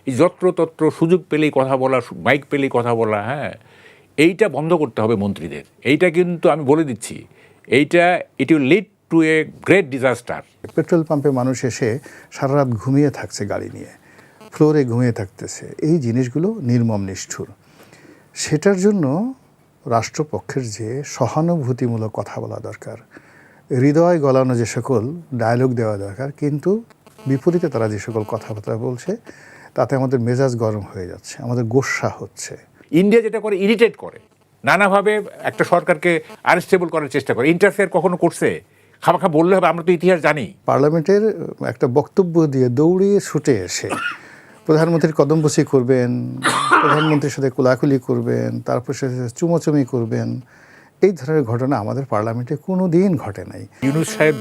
এই যত্রতত্র সুযোগ পেলেই কথা বলা, মাইক পেলেই কথা বলা, হ্যাঁ, এইটা বন্ধ করতে হবে মন্ত্রীদের। এইটা কিন্তু আমি বলে দিচ্ছি, এইটা it will lead to a great disaster. Petrol পাম্পে মানুষ এসে সারা রাত ঘুমিয়ে থাকছে গাড়ি নিয়ে, ফ্লোরে ঘুমিয়ে থাকতেছে, এই জিনিসগুলো নির্মম নিষ্ঠুর। সেটার জন্য রাষ্ট্রপক্ষের যে সহানুভূতিমূলক কথা বলা দরকার, হৃদয় গলানো যে সকল ডায়লগ দেওয়া দরকার, কিন্তু বিপরীতে তারা যে সকল কথাবার্তা বলছে তাতে আমাদের মেজাজ গরম হয়ে যাচ্ছে, আমাদের গোস্সা হচ্ছে। ইন্ডিয়া যেটা করে, ইরিটেট করে, নানাভাবে একটা সরকারকে আনস্টেবল করার চেষ্টা করে। ইন্টারফেয়ার কখনো করছে? খামাখা বললে হবে, আমরা তো ইতিহাস জানি। পার্লামেন্টের একটা বক্তব্য দিয়ে দৌড়িয়ে ছুটে এসে প্রধানমন্ত্রীর কদমবুসি করবেন, প্রধানমন্ত্রীর সাথে কোলাকুলি করবেন, তারপর সাথে চুমোচুমি করবেন, এই ধরনের ঘটনা আমাদের পার্লামেন্টে কোনো দিন ঘটে নাই। ইউনূস সাহেব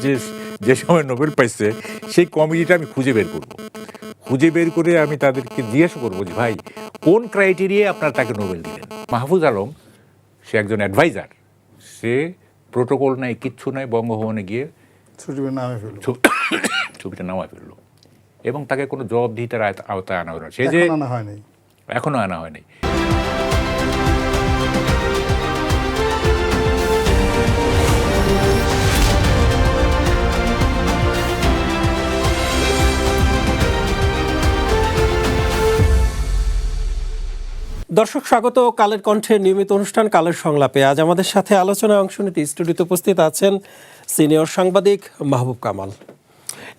যে সময় নোবেল পাইছে, সেই কমিটিটা আমি খুঁজে বের করব। খুঁজে বের করে আমি তাদেরকে জিজ্ঞেস করবো যে ভাই, কোন ক্রাইটেরিয়ায় আপনারা তাকে নোবেল দিলেন? মাহফুজ আলম, সে একজন অ্যাডভাইজার, সে প্রোটোকল নাই, কিচ্ছু নাই, বঙ্গভবনে গিয়ে ছবিটা নামায় ফেললো এবং তাকে কোনো জবাবদিহিতার আওতায় আনা হলো না। সে যে এখনো আনা হয়নি। দর্শক স্বাগত কালের কণ্ঠের নিয়মিত অনুষ্ঠান কালের সংলাপে। আজ আমাদের সাথে আলোচনায় অংশ নিতে স্টুডিওতে উপস্থিত আছেন সিনিয়র সাংবাদিক মাহবুব কামাল,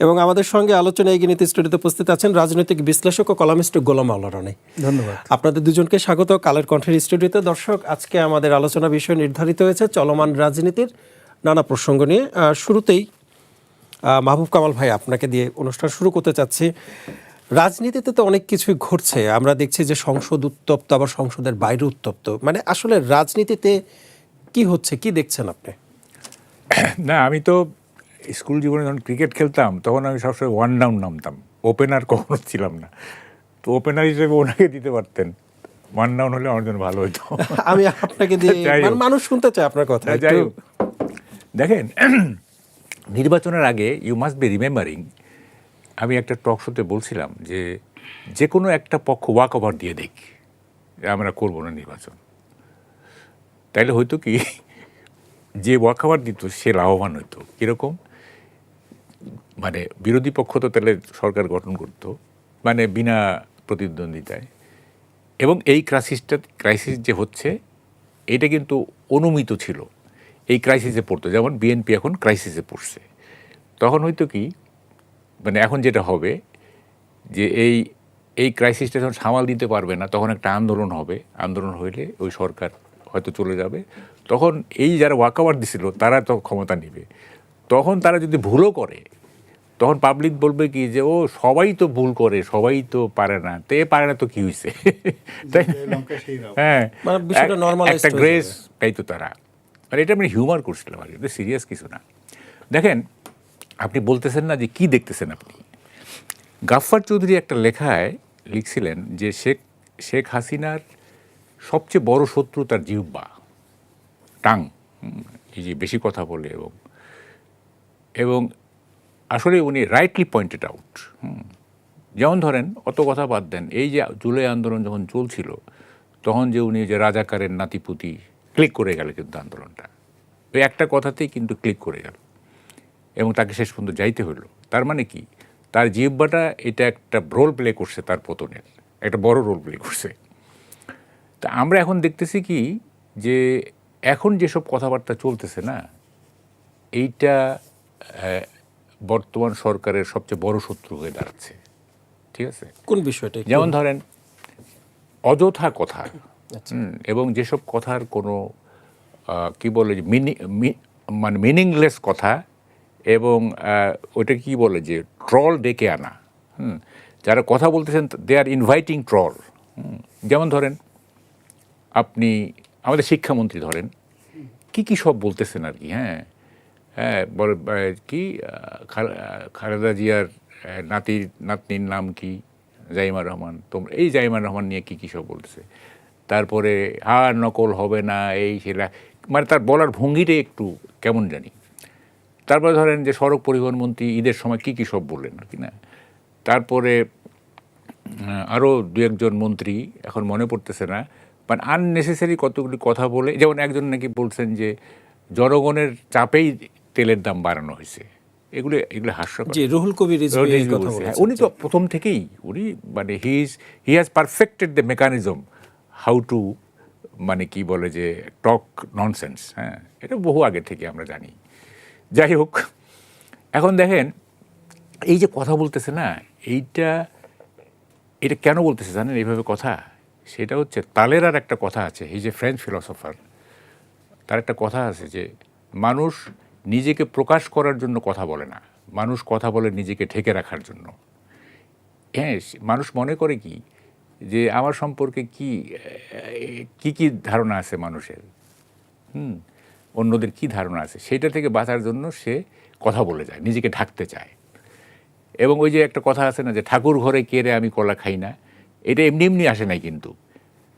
এবং আমাদের সঙ্গে আলোচনায় এগিয়ে নিতে স্টুডিওতে উপস্থিত আছেন রাজনৈতিক বিশ্লেষক ও কলামিস্ট গোলাম আওলা রানী। ধন্যবাদ। আপনাদের দুজনকে স্বাগত কালের কণ্ঠের স্টুডিওতে। দর্শক, আজকে আমাদের আলোচনা বিষয় নির্ধারিত হয়েছে চলমান রাজনীতির নানা প্রসঙ্গ নিয়ে। শুরুতেই মাহবুব কামাল ভাই, আপনাকে দিয়ে অনুষ্ঠান শুরু করতে চাচ্ছি। রাজনীতিতে তো অনেক কিছুই ঘটছে, আমরা দেখছি যে সংসদ উত্তপ্ত, আবার সংসদের বাইরে উত্তপ্ত। মানে আসলে রাজনীতিতে কি হচ্ছে, কি দেখছেন আপনি? না, আমি তো স্কুল জীবনে যখন ক্রিকেট খেলতাম তখন আমি সবসময় ওয়ান ডাউন নামতাম, ওপেনার কখনো ছিলাম না। তো ওপেনার হিসেবে ওনাকে দিতে পারতেন, ওয়ান ডাউন হলে আমার জন্য ভালো হতো। আমি আপনাকে দিয়ে, মানুষ শুনতে চায় আপনার কথা। যাই হোক, দেখেন, নির্বাচনের আগে ইউ মাস্ট বি রিমেম্বারিং, আমি একটা টক শোতে বলছিলাম যে কোনো একটা পক্ষ ওয়াক ওভার দিয়ে দেখ, আমরা করবো না নির্বাচন। তাইলে হয়তো কি, যে ওয়াক ওভার দিত সে লাভবান হইতো। কীরকম? মানে বিরোধী পক্ষ তো তাহলে সরকার গঠন করত, মানে বিনা প্রতিদ্বন্দ্বিতায়। এবং এই ক্রাইসিস যে হচ্ছে, এটা কিন্তু অনুমিত ছিল, এই ক্রাইসিসে পড়তো। যেমন বিএনপি এখন ক্রাইসিসে পড়ছে, তখন হয়তো কি, মানে এখন যেটা হবে যে এই ক্রাইসিসটা যখন সামাল দিতে পারবে না, তখন একটা আন্দোলন হবে। আন্দোলন হইলে ওই সরকার হয়তো চলে যাবে। তখন এই যারা ওয়াকওভার দিছিল তারা তো ক্ষমতা নেবে। তখন তারা যদি ভুলও করে, তখন পাবলিক বলবে কি যে ও সবাই তো ভুল করে, সবাই তো পারে না, পারে না তো কি হয়েছে? হ্যাঁ, একটা গ্রেস পাইতো তারা। মানে এটা আমি হিউমার করছিলাম আর কি, সিরিয়াস কিছু না। দেখেন, আপনি বলতেছেন না যে কি দেখতেছেন আপনি। গাফফার চৌধুরী একটা লেখায় লিখছিলেন যে শেখ হাসিনার সবচেয়ে বড় শত্রু তার জিহ্বা, টাং, এই যে বেশি কথা বলে। এবং আসলে উনি রাইটলি পয়েন্টেড আউট। যেমন ধরেন, অত কথা বাদ দেন, এই যে জুলাই আন্দোলন যখন চলছিল, তখন যে উনি যে রাজাকারের নাতিপুতি ক্লিক করে গেল, কিন্তু আন্দোলনটা ওই একটা কথাতেই কিন্তু ক্লিক করে গেল এবং তাকে শেষ পর্যন্ত যাইতে হলো। তার মানে কি, তার জিহ্বাটা এটা একটা রোল প্লে করছে, তার পতনের একটা বড় রোল প্লে করছে। তা আমরা এখন দেখতেছি কি, যে এখন যেসব কথাবার্তা চলতেছে না, এইটা বর্তমান সরকারের সবচেয়ে বড় শত্রু হয়ে দাঁড়াচ্ছে। ঠিক আছে? কোন বিষয়টা? যেমন ধরেন, অযথা কথা, এবং যেসব কথার কোনো কি বলে, মানে মিনিংলেস কথা, এবং ওইটা কি বলে যে ট্রল ডেকে আনা। যারা কথা বলতেছেন দে আর ইনভাইটিং ট্রল। যেমন ধরেন, আপনি আমাদের শিক্ষামন্ত্রী ধরেন, কি সব বলতেছেন আর কি। হ্যাঁ, কি খালেদা জিয়ার নাতনির নাম কি, জাইমা রহমান, তোমরা এই জাইমা রহমান নিয়ে কি সব বলতেছে। তারপরে হার নকল হবে না, এই সেটা, মানে তার বলার ভঙ্গিটাই একটু কেমন জানি। তারপরে ধরেন যে সড়ক পরিবহন মন্ত্রী ঈদের সময় কি সব বললেন আর কি না। তারপরে আরও দু একজন মন্ত্রী, এখন মনে পড়তেছে না, বাট আননেসেসারি কতগুলি কথা বলে, যেমন একজন নাকি বলছেন যে জনগণের চাপেই তেলের দাম বাড়ানো হয়েছে। এগুলো হাস্যকর। জি, রুহুল কবির রিজভী এই কথা বলছে। বলেছেন। উনি তো প্রথম থেকেই উনি মানে he has perfected the mechanism how to মানে কি বলে যে টক ননসেন্স। হ্যাঁ, এটা বহু আগে থেকে আমরা জানি। যাই হোক, এখন দেখেন এই যে কথা বলতেছে না, এটা কেন বলতেছে জানেন এইভাবে কথা? সেটা হচ্ছে তালেরার একটা কথা আছে, এই যে ফ্রেঞ্চ ফিলসফার, তার একটা কথা আছে যে মানুষ নিজেকে প্রকাশ করার জন্য কথা বলে না, মানুষ কথা বলে নিজেকে ঢেকে রাখার জন্য। হ্যাঁ, মানুষ মনে করে কি যে আমার সম্পর্কে কি কি ধারণা আছে মানুষের, অন্যদের কি ধারণা আছে, সেটা থেকে বাঁচার জন্য সে কথা বলে যায়, নিজেকে ঢাকতে চায়। এবং ওই যে একটা কথা আছে না যে ঠাকুর ঘরে কেড়ে আমি কলা খাই না, এটা এমনি এমনি আসে নাই কিন্তু।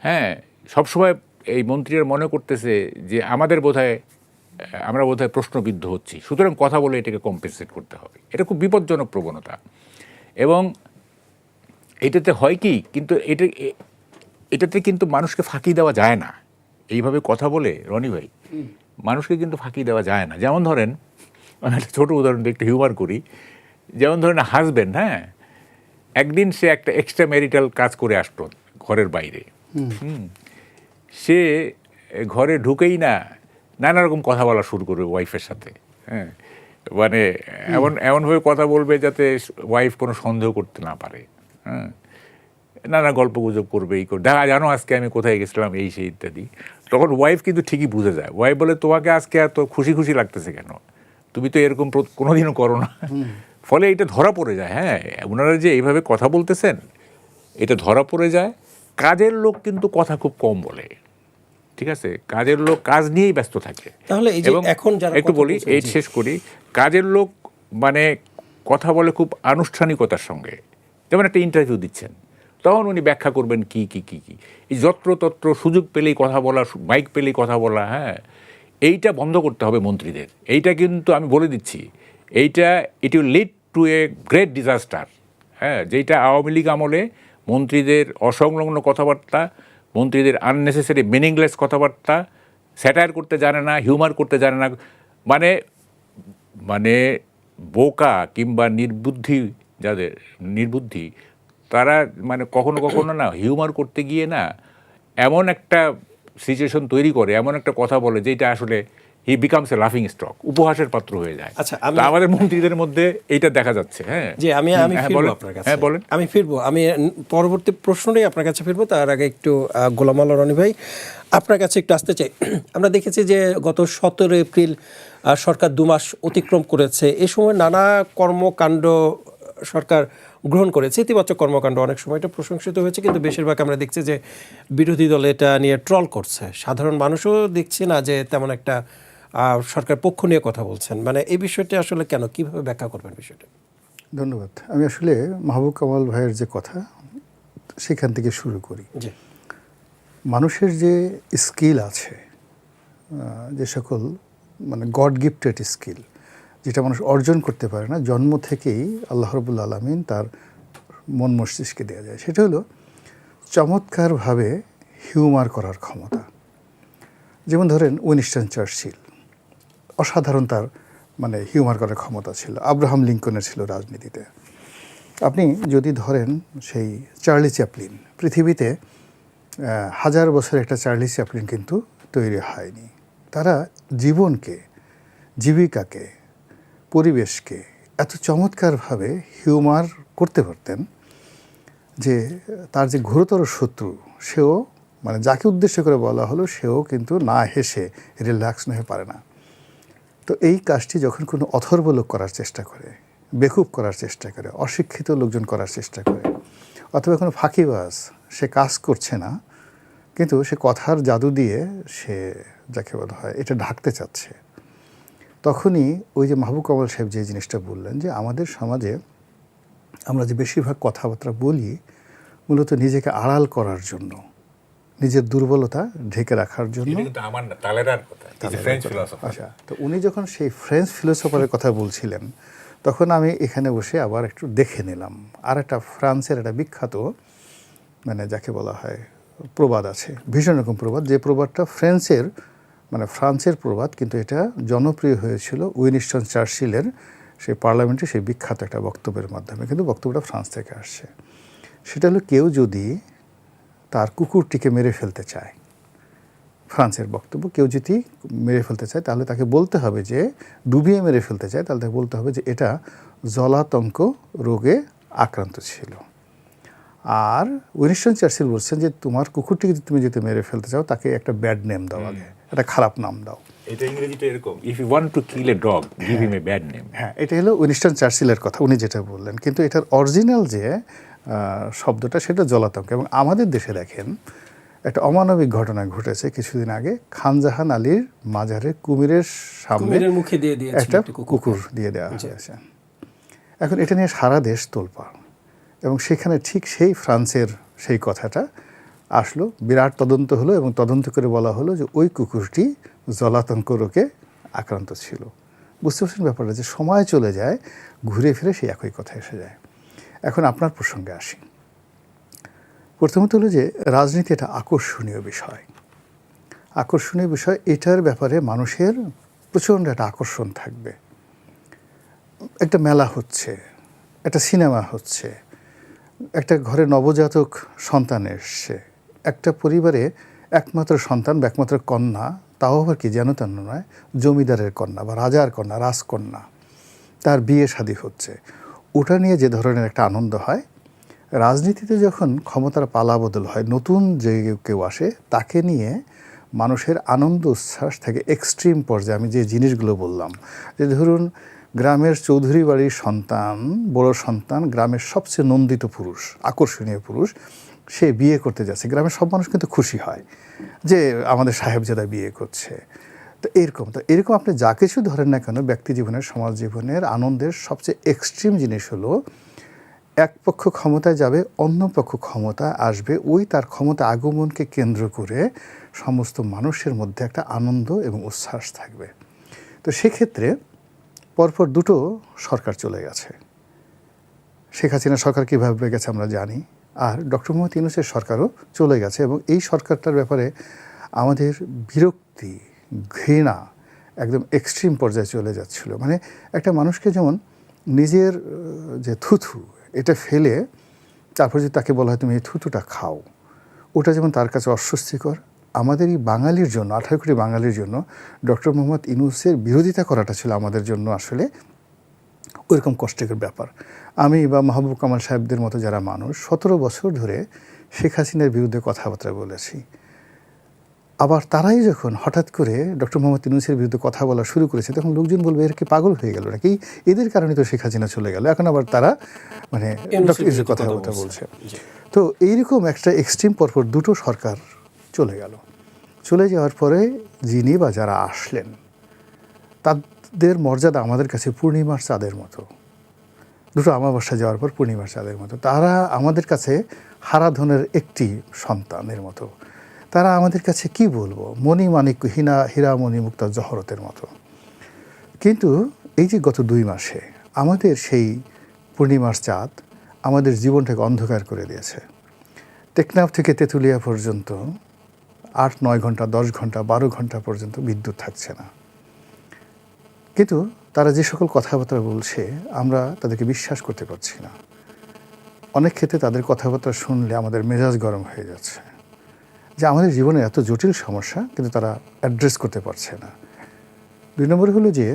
হ্যাঁ, সবসময় এই মন্ত্রীরা মনে করতেছে যে আমরা বোধহয় প্রশ্নবিদ্ধ হচ্ছি, সুতরাং কথা বলে এটাকে কম্পেনসেট করতে হবে। এটা খুব বিপজ্জনক প্রবণতা। এবং এটাতে হয় কি, কিন্তু এটাতে কিন্তু মানুষকে ফাঁকি দেওয়া যায় না। এইভাবে কথা বলে রনি ভাই মানুষকে কিন্তু ফাঁকি দেওয়া যায় না। যেমন ধরেন, আমি একটা ছোটো উদাহরণ দিয়ে একটু হিউমার করি। যেমন ধরেন হাজব্যান্ড, হ্যাঁ, একদিন সে একটা এক্সট্রা ম্যারিটাল কাজ করে আসতো ঘরের বাইরে। সে ঘরে ঢুকেই না নানা রকম কথা বলা শুরু করবে ওয়াইফের সাথে। হ্যাঁ, মানে এমনভাবে কথা বলবে যাতে ওয়াইফ কোনো সন্দেহ করতে না পারে। হ্যাঁ, নানা গল্প গুজব করবে, দেখা জানো আজকে আমি কোথায় গেছিলাম, এই সেই ইত্যাদি। তখন ওয়াইফ কিন্তু ঠিকই বুঝে যায়। ওয়াইফ বলে, তোমাকে আজকে এত খুশি খুশি লাগতেছে কেন? তুমি তো এরকম কোনোদিনও করো না। ফলে এটা ধরা পড়ে যায়। হ্যাঁ, ওনারা যে এইভাবে কথা বলতেছেন এটা ধরা পড়ে যায়। কাজের লোক কিন্তু কথা খুব কম বলে, ঠিক আছে? কাজের লোক কাজ নিয়েই ব্যস্ত থাকে। তাহলে এই যে এখন যারা একটু বলি, এই শেষ করি, কাজের লোক মানে কথা বলে খুব আনুষ্ঠানিকতার সঙ্গে। যেমন একটা ইন্টারভিউ দিচ্ছেন, তখন উনি ব্যাখ্যা করবেন কি কি কি কি এই যত্রতত্র সুযোগ পেলেই কথা বলা, মাইক পেলেই কথা বলা। হ্যাঁ, এইটা বন্ধ করতে হবে মন্ত্রীদের। এইটা কিন্তু আমি বলে দিচ্ছি, এইটা it will lead to a great disaster. হ্যাঁ, যেটা আওয়ামী লীগ আমলে মন্ত্রীদের অসংলগ্ন কথাবার্তা, মন্ত্রীদের আননেসেসারি মিনিংলেস কথাবার্তা, স্যাটায়ার করতে জানে না, হিউমার করতে জানে না, মানে বোকা কিংবা যাদের নির্বুদ্ধি, তারা মানে কখনো কখনো না হিউমার করতে গিয়ে না এমন একটা সিচুয়েশন তৈরি করে, এমন একটা কথা বলে যেটা আসলে হি বিকামস এ লাফিং স্টক, উপহাসের পাত্র হয়ে যায়। আচ্ছা, আমাদের মন্ত্রীদের মধ্যে এইটা দেখা যাচ্ছে। হ্যাঁ, যে আমি ফিরবো আপনার কাছে। হ্যাঁ, বলেন। আমি ফিরবো, আমি পরবর্তী প্রশ্নটাই আপনার কাছে ফিরবো। তার আগে একটু গোলাম আল্লাহ রনি ভাই আপনার কাছে একটু আসতে চাই। আমরা দেখেছি যে গত 17 এপ্রিল সরকার 2 মাস অতিক্রম করেছে। এ সময় নানা কর্মকাণ্ড সরকার গ্রহণ করেছে, ইতিবাচক কর্মকাণ্ড। অনেক সময় এটা প্রশংসিত হয়েছে, কিন্তু বেশিরভাগ আমরা দেখছি যে বিরোধী দল এটা নিয়ে ট্রল করছে। সাধারণ মানুষও দেখছি না যে তেমন একটা সরকার পক্ষ নিয়ে কথা বলছেন। মানে এই বিষয়টি আসলে কেন, কিভাবে ব্যাখ্যা করবেন বিষয়টা? ধন্যবাদ। আমি আসলে মাহবুব কামাল ভাইয়ের যে কথা সেখান থেকে শুরু করি। জি, মানুষের যে স্কিল আছে, যে সকল মানে গড গিফটেড স্কিল, যেটা মানুষ অর্জন করতে পারে না, জন্ম থেকেই আল্লাহ রাব্বুল আলামিন তার মন মস্তিষ্কে দেওয়া যায়। সেটা হলো চমৎকারভাবে হিউমার করার ক্ষমতা। যেমন ধরেন উইনস্টন চার্চিল, অসাধারণ তার মানে হিউমার করার ক্ষমতা ছিল। আব্রাহাম লিঙ্কনের ছিল রাজনীতিতে। আপনি যদি ধরেন সেই চার্লি চ্যাপলিন, পৃথিবীতে 1000 বছরের একটা চার্লি চ্যাপলিন কিন্তু তৈরি হয়নি। তারা জীবনকে, জীবিকাকে, পরিবেশকে এত চমৎকারভাবে হিউমার করতে পারতেন যে তার যে ঘোরতর শত্রু, সেও মানে যাকে উদ্দেশ্য করে বলা হলো, সেও কিন্তু না হেসে রিল্যাক্স না হয়ে পারে না। তো এই কাজটি যখন কোনো অথর্ব লোক করার চেষ্টা করে, বেকুব করার চেষ্টা করে, অশিক্ষিত লোকজন করার চেষ্টা করে, অথবা কোনো ফাঁকিবাজ, সে কাজ করছে না কিন্তু সে কথার জাদু দিয়ে সে যাকে বলা হয় এটা ঢাকতে চাচ্ছে, তখনই ওই যে মাহবুব কামাল সাহেব যে জিনিসটা বললেন যে আমাদের সমাজে আমরা যে বেশিরভাগ কথাবার্তা বলি মূলত নিজেকে আড়াল করার জন্য, নিজের দুর্বলতা ঢেকে রাখার জন্য। আচ্ছা, তো উনি যখন সেই ফ্রেঞ্চ ফিলোসফারের কথা বলছিলেন, তখন আমি এখানে বসে আবার একটু দেখে নিলাম। আর একটা ফ্রান্সের একটা বিখ্যাত মানে যাকে বলা হয় প্রবাদ আছে, ভীষণ রকম প্রবাদ, যে প্রবাদটা ফ্রান্সের প্রবাদ, কিন্তু এটা জনপ্রিয় হয়েছিল উইনস্টন চার্চিলের সেই পার্লামেন্টে সেই বিখ্যাত একটা বক্তব্যের মাধ্যমে, কিন্তু বক্তব্যটা ফ্রান্স থেকে আসছে। সেটা হলো, কেউ যদি তার কুকুরটিকে মেরে ফেলতে চায়, ফ্রান্সের বক্তব্য, কেউ যদি মেরে ফেলতে চায় তাহলে তাকে বলতে হবে যে, ডুবিয়ে মেরে ফেলতে চায় তাহলে তাকে বলতে হবে যে এটা জলাতঙ্ক রোগে আক্রান্ত ছিল। আর উইনস্টন চার্চিল বলছেন যে তোমার কুকুরটিকে তুমি যদি মেরে ফেলতে চাও তাকে একটা ব্যাড নেম দাও, আগে একটা খারাপ নাম দাও। এটা ইংরেজিতে এরকম, if you want to kill a dog give him a bad name. হ্যাঁ, এটা হলো উইনস্টন চার্চিলের কথা, উনি যেটা বললেন, কিন্তু এটার অরিজিনাল যে শব্দটা সেটা জলাতঙ্ক। এবং আমাদের দেশে দেখেন একটা অমানবিক ঘটনা ঘটেছে কিছুদিন আগে, খানজাহান আলীর মাজারে কুমিরের সামনে মুখে দিয়ে একটা কুকুর দিয়ে দেওয়া হয়েছে। এখন এটা নিয়ে সারা দেশ তোলপাড়, এবং সেখানে ঠিক সেই ফ্রান্সের সেই কথাটা আসলো, বিরাট তদন্ত হলো, এবং তদন্ত করে বলা হলো যে ওই কুকুরটি জলাতঙ্ক রোগে আক্রান্ত ছিল। বুঝতে পারছেন ব্যাপারটা, যে সময় চলে যায়, ঘুরে ফিরে সেই একই কথা এসে যায়। এখন আপনার প্রসঙ্গে আসি। প্রথমত হলো যে রাজনীতি এটা আকর্ষণীয় বিষয়, আকর্ষণীয় বিষয়, এটার ব্যাপারে মানুষের প্রচণ্ড একটা আকর্ষণ থাকবে। একটা মেলা হচ্ছে, একটা সিনেমা হচ্ছে, একটা ঘরে নবজাতক সন্তান এসছে, একটা পরিবারে একমাত্র সন্তান বা একমাত্র কন্যা, তাও আবার কি যেন তেন নয়, জমিদারের কন্যা বা রাজার কন্যা, রাজকন্যা, তার বিয়ে শাদী হচ্ছে, ওটা নিয়ে যে ধরনের একটা আনন্দ হয়, রাজনীতিতে যখন ক্ষমতার পালাবদল হয়, নতুন যে কেউ আসে, তাকে নিয়ে মানুষের আনন্দ উচ্ছ্বাস থাকে এক্সট্রিম পর্যায়ে। আমি যে জিনিসগুলো বললাম, যে ধরুন গ্রামের চৌধুরী বাড়ির সন্তান, বড় সন্তান, গ্রামের সবচেয়ে নন্দিত পুরুষ, আকর্ষণীয় পুরুষ, সে বিয়ে করতে যাচ্ছে, গ্রামের সব মানুষ কিন্তু খুশি হয় যে আমাদের সাহেবজাদা বিয়ে করছে। তো এরকম আপনি যা কিছু ধরেন না কেন, ব্যক্তি জীবনের, সমাজ জীবনের আনন্দের সবচেয়ে এক্সট্রিম জিনিস হলো, এক পক্ষ ক্ষমতায় যাবে, অন্য পক্ষ ক্ষমতা আসবে, ওই তার ক্ষমতা আগমনকে কেন্দ্র করে সমস্ত মানুষের মধ্যে একটা আনন্দ এবং উচ্ছ্বাস থাকবে। তো সেক্ষেত্রে পরপর দুটো সরকার চলে গেছে। শেখ হাসিনা সরকার কীভাবে গেছে আমরা জানি, আর ডক্টর মোহাম্মদ ইউনূসের সরকারও চলে গেছে, এবং এই সরকারটার ব্যাপারে আমাদের বিরক্তি, ঘৃণা একদম এক্সট্রিম পর্যায়ে চলে যাচ্ছিল। মানে একটা মানুষকে যেমন নিজের যে থুথু এটা ফেলে তারপর যদি তাকে বলা হয় তুমি এই থুতুটা খাও, ওটা যেমন তার কাছে অস্বস্তিকর, আমাদের এই বাঙালির জন্য, 18 কোটি বাঙালির জন্য ডক্টর মোহাম্মদ ইউনূসের বিরোধিতা করাটা ছিল আমাদের জন্য আসলে ওইরকম কষ্টের ব্যাপার। আমি বা মাহবুব কামাল সাহেবদের মতো যারা মানুষ 17 বছর ধরে শেখ হাসিনার বিরুদ্ধে কথাবার্তা বলেছি, আবার তারাই যখন হঠাৎ করে ডক্টর মোহাম্মদ ইউনূসের বিরুদ্ধে কথা বলা শুরু করেছে, তখন লোকজন বলবে এর কি পাগল হয়ে গেল নাকি, এদের কারণে তো শেখ হাসিনা চলে গেল, এখন আবার তারা মানে ডক্টর ইউনূসের কথাবার্তা বলছে। তো এইরকম একটা এক্সট্রিম পরপর দুটো সরকার চলে গেল। চলে যাওয়ার পরে যিনি বা যারা আসলেন, তাদের মর্যাদা আমাদের কাছে পূর্ণিমার চাঁদের মতো, দুটো আমাবস্যা যাওয়ার পর পূর্ণিমার চাঁদের মতো। তারা আমাদের কাছে হারাধনের একটি সন্তানের মতো, তারা আমাদের কাছে কি বলবো, মণিমাণিক্য, হীরামণি মুক্তা জহরতের মতো। কিন্তু এই যে গত 2 মাসে আমাদের সেই পূর্ণিমার চাঁদ আমাদের জীবনটাকে অন্ধকার করে দিয়েছে। টেকনাফ থেকে তেঁতুলিয়া পর্যন্ত 8-9 ঘন্টা, 10 ঘন্টা, 12 ঘন্টা পর্যন্ত বিদ্যুৎ থাকছে না। কিন্তু তারা যে সকল কথাবার্তা বলছে আমরা তাদেরকে বিশ্বাস করতে পারছি না। অনেক ক্ষেত্রে তাদের কথাবার্তা শুনলে আমাদের মেজাজ গরম হয়ে যাচ্ছে, যে আমাদের জীবনে এত জটিল সমস্যা কিন্তু তারা অ্যাড্রেস করতে পারছে না। 2 নম্বর হলো যে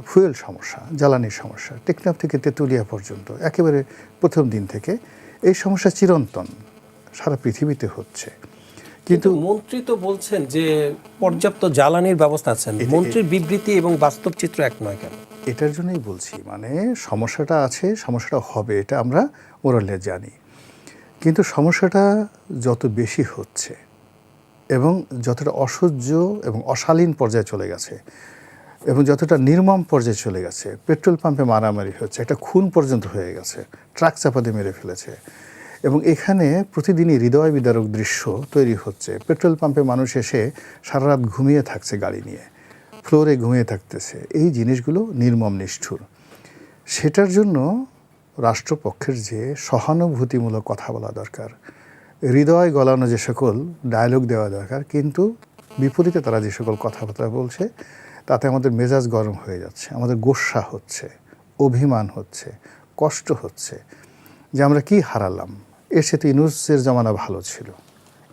ফুয়েল সমস্যা, জ্বালানির সমস্যা, টেকনাফ থেকে তেঁতুলিয়া পর্যন্ত একেবারে প্রথম দিন থেকে এই সমস্যা চিরন্তন সারা পৃথিবীতে হচ্ছে। কিন্তু মন্ত্রী তো বলছেন যে পর্যাপ্ত জ্বালানির ব্যবস্থা আছে, মন্ত্রীর বিবৃতি এবং বাস্তব চিত্র এক নয় কেন? এটার জন্যই বলছি, মানে সমস্যাটা আছে, সমস্যাটা হবে, এটা আমরা মোরালে জানি, কিন্তু সমস্যাটা যত বেশি হচ্ছে এবং যতটা অসহ্য এবং অশালীন পর্যায়ে চলে গেছে এবং যতটা নির্মম পর্যায়ে চলে গেছে, পেট্রোল পাম্পে মারামারি হচ্ছে, একটা খুন পর্যন্ত হয়ে গেছে, ট্রাক চাপা দিয়ে মেরে ফেলেছে, এবং এখানে প্রতিদিনই হৃদয় বিদারক দৃশ্য তৈরি হচ্ছে। পেট্রোল পাম্পে মানুষ এসে সারা রাত ঘুমিয়ে থাকছে গাড়ি নিয়ে, ফ্লোরে ঘুমিয়ে থাকতেছে, এই জিনিসগুলো নির্মম নিষ্ঠুর। সেটার জন্য রাষ্ট্রপক্ষের যে সহানুভূতিমূলক কথা বলা দরকার, হৃদয় গলানো যে সকল ডায়লগ দেওয়া দরকার, কিন্তু বিপরীতে তারা যে সকল কথাবার্তা বলছে তাতে আমাদের মেজাজ গরম হয়ে যাচ্ছে, আমাদের গোস্সা হচ্ছে, অভিমান হচ্ছে, কষ্ট হচ্ছে যে আমরা কি হারালাম, এর সাথে ইউনূসের জমানা ভালো ছিল,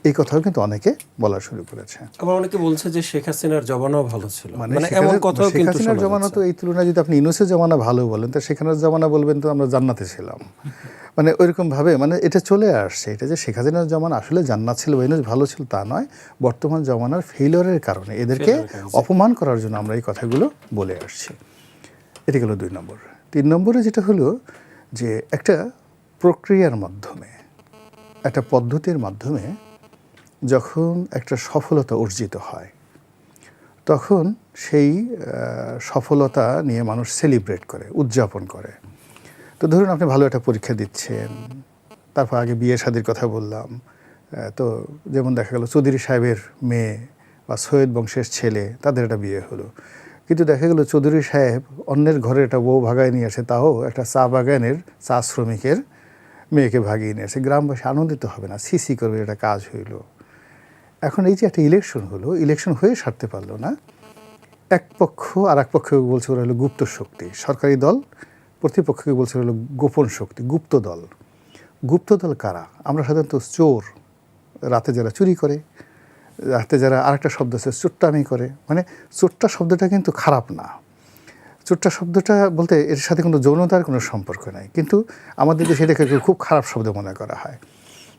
এই কথাও কিন্তু অনেকে বলা শুরু করেছে। আবার অনেকে বলছে যে শেখ হাসিনার জমানাও ভালো ছিল, মানে এমন কথাও শেখ কিন্তু হাসিনার শোনা জমানা যাচ্ছে। তো এই তুলনায় যদি আপনি ইউনূসের জমানা ভালো বলেন, তো সেখানের জমানা বলবেন তো আমরা জান্নাতে ছিলাম, মানে ওইরকম ভাবে মানে এটা চলে আসছে। এটা যে শেখ হাসিনার জমানা আসলে জান্নাত ছিল বা ইউনূস ভালো ছিল তা নয়, বর্তমান জমানার ফেইলিওরের কারণে এদেরকে অপমান করার জন্য আমরা এই কথাগুলো বলে আসছি। এটি গেল 2 নম্বর। 3 নম্বরে যেটা হলো যে একটা প্রক্রিয়ার মাধ্যমে, একটা পদ্ধতির মাধ্যমে যখন একটা সফলতা অর্জিত হয়, তখন সেই সফলতা নিয়ে মানুষ সেলিব্রেট করে, উদযাপন করে। তো ধরুন আপনি ভালো একটা পরীক্ষা দিচ্ছেন, তারপর আগে বিয়ে শাদির কথা বললাম, তো যেমন দেখা গেল চৌধুরী সাহেবের মেয়ে বা সৈয়দ বংশের ছেলে, তাদের একটা বিয়ে হলো, কিন্তু দেখা গেল চৌধুরী সাহেব অন্যের ঘরে একটা বউ ভাগায় নিয়ে আসে, তাও একটা চা বাগানের চা শ্রমিকের মেয়েকে ভাগিয়ে নিয়ে আসে। গ্রামবাসী আনন্দিত হবে না, সিসি করবে, এটা কাজ হইল। এখন এই যে একটা ইলেকশন হলো, ইলেকশন হয়ে সারতে পারলো না, এক পক্ষ আর এক পক্ষকে বলছে ওরা হলো গুপ্ত শক্তি, সরকারি দল প্রতিপক্ষকে বলছে হলো গোপন শক্তি, গুপ্ত দল। গুপ্ত দল কারা? আমরা সাধারণত চোর, রাতে যারা চুরি করে, রাতে যারা, আরেকটা শব্দ আছে চোট্টামি করে, মানে চোট্টা শব্দটা কিন্তু খারাপ না, চোট্টা শব্দটা বলতে এর সাথে কোনো যৌনতার কোনো সম্পর্ক নাই, কিন্তু আমাদের দেশে এটাকে খুব খারাপ শব্দ মনে করা হয়।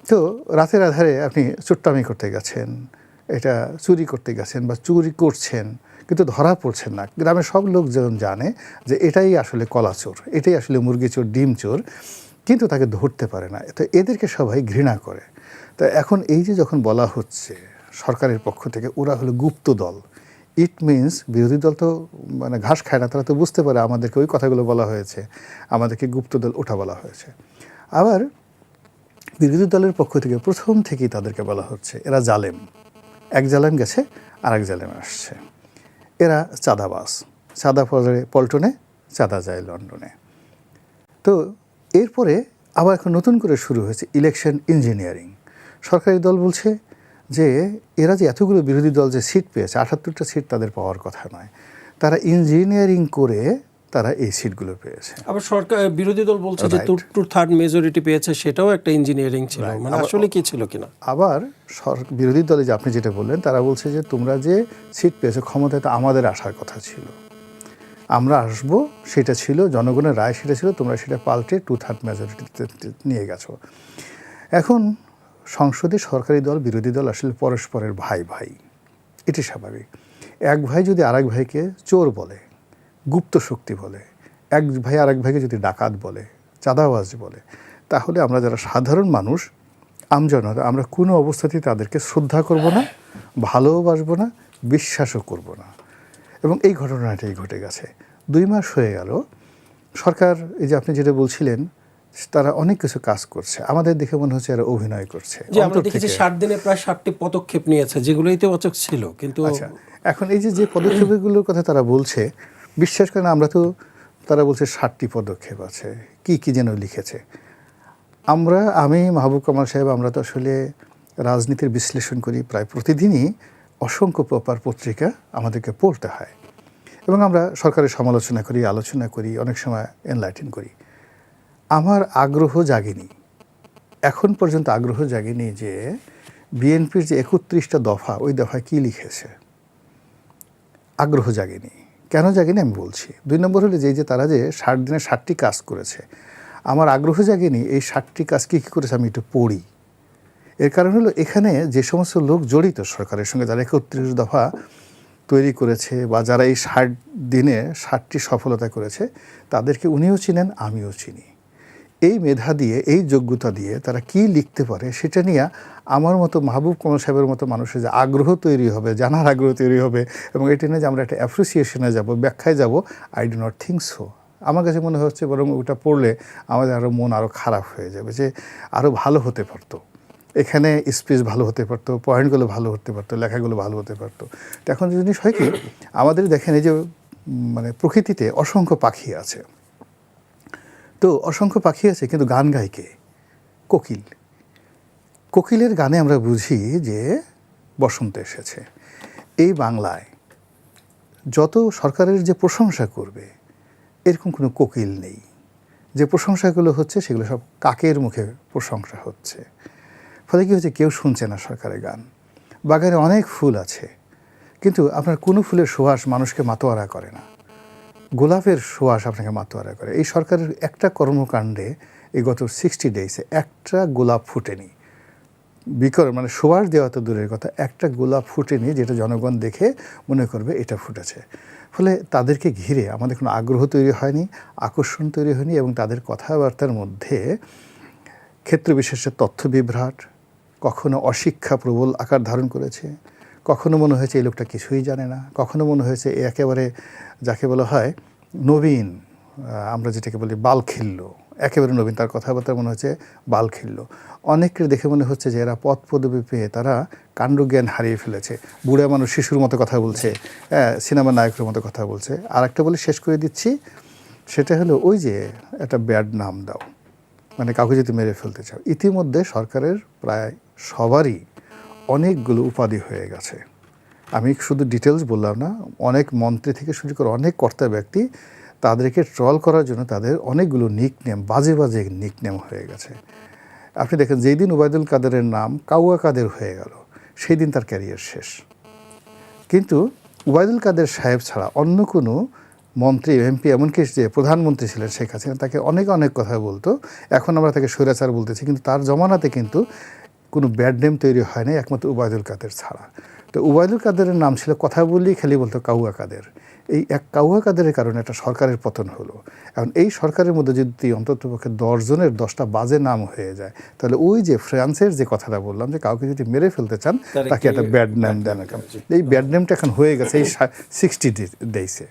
তো রাতের আধারে আপনি চোট্টামি করতে গেছেন, এটা চুরি করতে গেছেন বা চুরি করছেন, কিন্তু ধরা পড়ছেন না। গ্রামের সব লোকজন জানে যে এটাই আসলে কলা চোর, এটাই আসলে মুরগি চোর, ডিম চোর, কিন্তু তাকে ধরতে পারে না। তো এদেরকে সবাই ঘৃণা করে। তো এখন এই যে যখন বলা হচ্ছে সরকারের পক্ষ থেকে ওরা হলো গুপ্ত দল, ইট মিনস বিরোধী দল তো মানে ঘাস খায় না, তারা তো বুঝতে পারে আমাদেরকে ওই কথাগুলো বলা হয়েছে, আমাদেরকে গুপ্ত দল ওঠা বলা হয়েছে। আবার বিরোধী দলের পক্ষ থেকে প্রথম থেকেই তাদেরকে বলা হচ্ছে এরা জালেম, এক জালেম গেছে আর এক জালেম আসছে, এরা চাঁদাবাজ, চাঁদা পড়ে পল্টনে, চাঁদা যায় লন্ডনে। তো এরপরে আবার এখন নতুন করে শুরু হয়েছে ইলেকশন ইঞ্জিনিয়ারিং। সরকারি দল বলছে যে এরা যে এতগুলো বিরোধী দল যে সিট পেয়েছে, 78টা সিট তাদের পাওয়ার কথা নয়, তারা ইঞ্জিনিয়ারিং করে তারা এই সিটগুলো পেয়েছে। আবার সরকার বিরোধী দল বলছে যে 2/3 মেজরিটি পেয়েছে, সেটাও একটা ইঞ্জিনিয়ারিং ছিল, মানে আসলে কি ছিল কিনা। আবার বিরোধী দলে যে আপনি যেটা বললেন, তারা বলছে যে তোমরা যে সিট পেয়েছো ক্ষমতায়, তো আমাদের আসার কথা ছিল, আমরা আসবো, সেটা ছিল জনগণের রায়, সেটা ছিল, তোমরা সেটা পাল্টে 2/3 মেজরিটিতে নিয়ে গেছো। এখন সংসদে সরকারি দল বিরোধী দল আসলে পরস্পরের ভাই ভাই, এটি স্বাভাবিক। এক ভাই যদি আরেক ভাইকে চোর বলে, গুপ্ত শক্তি বলে, এক ভাই আরেক ভাইকে যদি ডাকাত বলে, চাঁদাবাজ বলে, তাহলে আমরা যারা সাধারণ মানুষ, আমজনতা, আমরা কোনো অবস্থাতেই তাদেরকে শ্রদ্ধা করব না, ভালোবাসবো না, বিশ্বাসও করব না। এবং এই ঘটনাটাই ঘটে গেছে। 2 মাস হয়ে গেল সরকার, এই যে আপনি যেটা বলছিলেন, তারা অনেক কিছু কাজ করছে, আমাদের দেখে মনে হচ্ছে এরা অভিনয় করছে। যে আমরা দেখেছি 60 দিনে প্রায় 60টি পদক্ষেপ নিয়েছে, যেগুলো ইতিবাচক ছিল, কিন্তু আচ্ছা, এখন এই যে পদক্ষেপগুলোর কথা তারা বলছে, বিশ্বাস করেন আমরা তো, তারা বলছে 60টি পদক্ষেপ আছে, কি কি যেন লিখেছে। আমি মাহবুব কামাল সাহেব, আমরা তো আসলে রাজনীতির বিশ্লেষণ করি প্রায় প্রতিদিনই, অসংখ্য পেপার পত্রিকা আমাদেরকে পড়তে হয়, এবং আমরা সরকারের সমালোচনা করি, আলোচনা করি, অনেক সময় এনলাইটেন করি। আমার আগ্রহ জাগেনি, এখন পর্যন্ত আগ্রহ জাগেনি যে বিএনপির যে 31টা দফা, ওই দফায় কী লিখেছে, আগ্রহ জাগেনি। কেন জাগেনি আমি বলছি। 2 নম্বর হলো যে তারা যে 60 দিনে 60টি কাজ করেছে, আমার আগ্রহ জাগেনি এই 60টি কাজ কী কী করেছে আমি একটু পড়ি। এর কারণ হলো এখানে যে সমস্ত লোক জড়িত সরকারের সঙ্গে, যারা 31 দফা তৈরি করেছে বা যারা এই 60 দিনে 60টি সফলতা করেছে, তাদেরকে উনিও চিনেন, আমিও চিনি। এই মেধা দিয়ে, এই যোগ্যতা দিয়ে তারা কি লিখতে পারে, সেটা নিয়ে আমার মতো মাহবুব কামাল সাহেবের মতো মানুষের যে আগ্রহ তৈরি হবে, জানার আগ্রহ তৈরি হবে, এবং এটা নিয়ে যে আমরা একটা অ্যাপ্রিসিয়েশনে যাব, ব্যাখ্যায় যাব, I do not think so. আমার কাছে মনে হচ্ছে বরং ওটা পড়লে আমাদের আরও মন আরও খারাপ হয়ে যাবে, যে আরও ভালো হতে পারতো। এখানে স্পিচ ভালো হতে পারতো, পয়েন্টগুলো ভালো হতে পারতো, লেখাগুলো ভালো হতে পারতো। তো এখন জিনিস হয় কি, আমাদের দেখেন এই যে মানে প্রকৃতিতে অসংখ্য পাখি আছে, তো অসংখ্য পাখি আছে কিন্তু গান গায় কে? কোকিল। কোকিলের গানে আমরা বুঝি যে বসন্ত এসেছে। এই বাংলায় যত সরকারের যে প্রশংসা করবে এরকম কোনো কোকিল নেই। যে প্রশংসাগুলো হচ্ছে সেগুলো সব কাকের মুখে প্রশংসা হচ্ছে। ফলে কী হচ্ছে, কেউ শুনছে না সরকারের গান। বাগানে অনেক ফুল আছে কিন্তু আপনার কোনো ফুলের সুবাস মানুষকে মাতোয়ারা করে না, গোলাপের সুবাস আপনাকে মাতোয়ারা করে। এই সরকারের একটা কর্মকাণ্ডে এই গত 60 ডেজে একটা গোলাপ ফুটেনি, মানে সুবাস দেওয়া তো দূরের কথা, একটা গোলাপ ফুটেনি যেটা জনগণ দেখে মনে করবে এটা ফুটেছে। ফলে তাদেরকে ঘিরে আমাদের কোনো আগ্রহ তৈরি হয়নি, আকর্ষণ তৈরি হয়নি, এবং তাদের কথাবার্তার মধ্যে ক্ষেত্রবিশেষে তথ্য বিভ্রাট, কখনো অশিক্ষা প্রবল আকার ধারণ করেছে, কখনো মনে হয়েছে এই লোকটা কিছুই জানে না, কখনো মনে হয়েছে এ একেবারে যাকে বলা হয় নবীন, আমরা যেটাকে বলি বাল খিল্ল, একেবারে নবীন, তার কথাবার্তা মনে হচ্ছে বাল খিল্ল। অনেকের দেখে মনে হচ্ছে যে এরা পদ পদবি পেয়ে তারা কাণ্ডজ্ঞান হারিয়ে ফেলেছে, বুড়া মানুষ শিশুর মতো কথা বলছে, সিনেমার নায়কের মতো কথা বলছে। আর একটা বলে শেষ করে দিচ্ছি, সেটা হলো ওই যে একটা ব্যাড নাম দাও, মানে কাউকে যদি মেরে ফেলতে চাও। ইতিমধ্যে সরকারের প্রায় সবারই অনেকগুলো উপাধি হয়ে গেছে। আমি শুধু ডিটেলস বললাম না, অনেক মন্ত্রী থেকে শুরু করে অনেক কর্তা ব্যক্তি, তাদেরকে ট্রল করার জন্য তাদের অনেকগুলো নিকনেম, বাজে বাজে নিকনেম হয়ে গেছে। আপনি দেখেন যেই দিন ওবায়দুল কাদেরের নাম কাউয়া কাদের হয়ে গেল, সেই দিন তার ক্যারিয়ার শেষ। কিন্তু ওবায়দুল কাদের সাহেব ছাড়া অন্য কোনো মন্ত্রী, এমপি, এমনকি যে প্রধানমন্ত্রী ছিলেন শেখ হাসিনা, তাকে অনেক অনেক কথা বলতো। এখন আমরা তাকে স্বৈরাচার বলতেছি, কিন্তু তার জমানাতে কিন্তু কোনো ব্যাড নেম তৈরি হয় নাই একমাত্র ওবায়দুল কাদের ছাড়া। তো ওবায়দুল কাদেরের নাম ছিল, কথা বললেই খালি বলতো কাউয়া কাদের। এই এক কাউয়া কাদেরের কারণে একটা সরকারের পতন হলো। এখন এই সরকারের মধ্যে যদি অন্ততপক্ষে 10 জনের 10টা বাজে নাম হয়ে যায়, তাহলে ওই যে ফ্রান্সের যে কথাটা বললাম, যে কাউকে যদি মেরে ফেলতে চান তাকে একটা ব্যাড নেম দেন, এই ব্যাড নেমটা এখন হয়ে গেছে এই 60 ডেজে।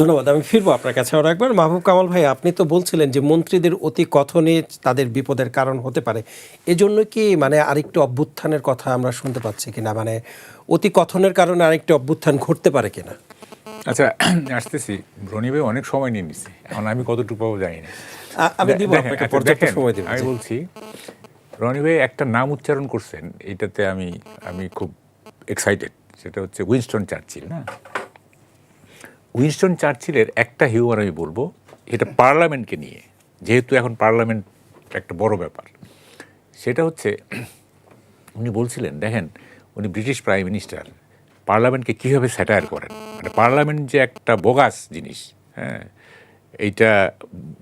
ধন্যবাদ। আমি ফিরবো আপনার কাছে আরও একবার। মাহবুব কামাল ভাই, আপনি তো বলছিলেন যে মন্ত্রীদের অতি কথনে তাদের বিপদের কারণ হতে পারে, এজন্য কি মানে আরেকটু অভ্যুত্থানের কথা আমরা শুনতে পাচ্ছি কিনা, মানে অতি কথনের কারণে আরেকটু অভ্যুত্থান ঘটতে পারে কিনা? আচ্ছা, আসতেছি। রনি ভাই অনেক সময় নিয়ে নিচ্ছে, এখন আমি কতটুকু পাবো জানি না। আমি দিব আপনাকে পর্যাপ্ত সময় দিব। আমি বলছি, রনি ভাই একটা নাম উচ্চারণ করছেন, এটাতে আমি খুব এক্সাইটেড। সেটা হচ্ছে উইনস্টন চার্চিল। না, উইনস্টন চার্চিলের একটা হিউমার আমি বলবো, এটা পার্লামেন্টকে নিয়ে, যেহেতু এখন পার্লামেন্ট একটা বড় ব্যাপার। সেটা হচ্ছে, উনি বলছিলেন, দেখেন উনি ব্রিটিশ প্রাইম মিনিস্টার, পার্লামেন্টকে কীভাবে স্যাটায়ার করেন, মানে পার্লামেন্ট যে একটা বোগাস জিনিস, হ্যাঁ, এইটা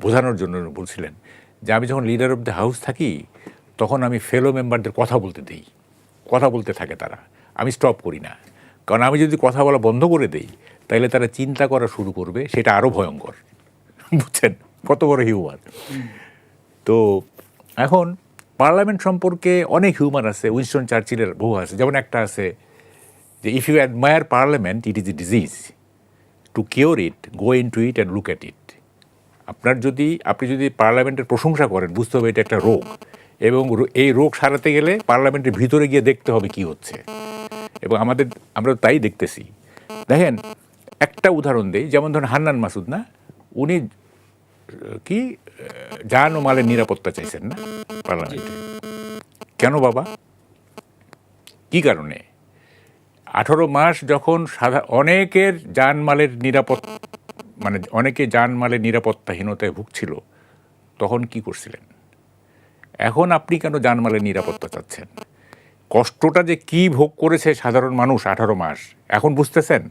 বোঝানোর জন্য বলছিলেন যে আমি যখন লিডার অফ দ্য হাউস থাকি তখন আমি ফেলো মেম্বারদের কথা বলতে দিই, কথা বলতে থাকে তারা, আমি স্টপ করি না। কারণ আমি যদি কথা বলা বন্ধ করে দিই তাহলে তারা চিন্তা করা শুরু করবে, সেটা আরও ভয়ঙ্কর। বুঝছেন কত বড় হিউমার? তো এখন পার্লামেন্ট সম্পর্কে অনেক হিউমার আছে, উইনস্টন চার্চিলের বহু আছে। যেমন একটা আছে যে if you admire parliament it is a disease, to cure it go into it and look at it. আপনি যদি পার্লামেন্টের প্রশংসা করেন, বুঝতে হবে এটা একটা রোগ, এবং এই রোগ সারাতে গেলে পার্লামেন্টের ভিতরে গিয়ে দেখতে হবে কি হচ্ছে। এবং আমরা তাই দেখতেছি। দেখেন একটা উদাহরণ দেই, যেমন ধরুন হান্নান মাসুদ, না, উনি কি জান ও মালের নিরাপত্তা চাইছেন না পার্লামেন্টে। কেন বাবা? কি কারণে? 18 মাস যখন অনেকের জানমালের অনেকে জানমালের নিরাপত্তাহীনতায় ভুগছিল, তখন কি করছিলেন? এখন আপনি কেন জানমালের নিরাপত্তা চাচ্ছেন? কষ্টটা যে কি ভোগ করেছে সাধারণ মানুষ 18 মাস, এখন বুঝতেছেন?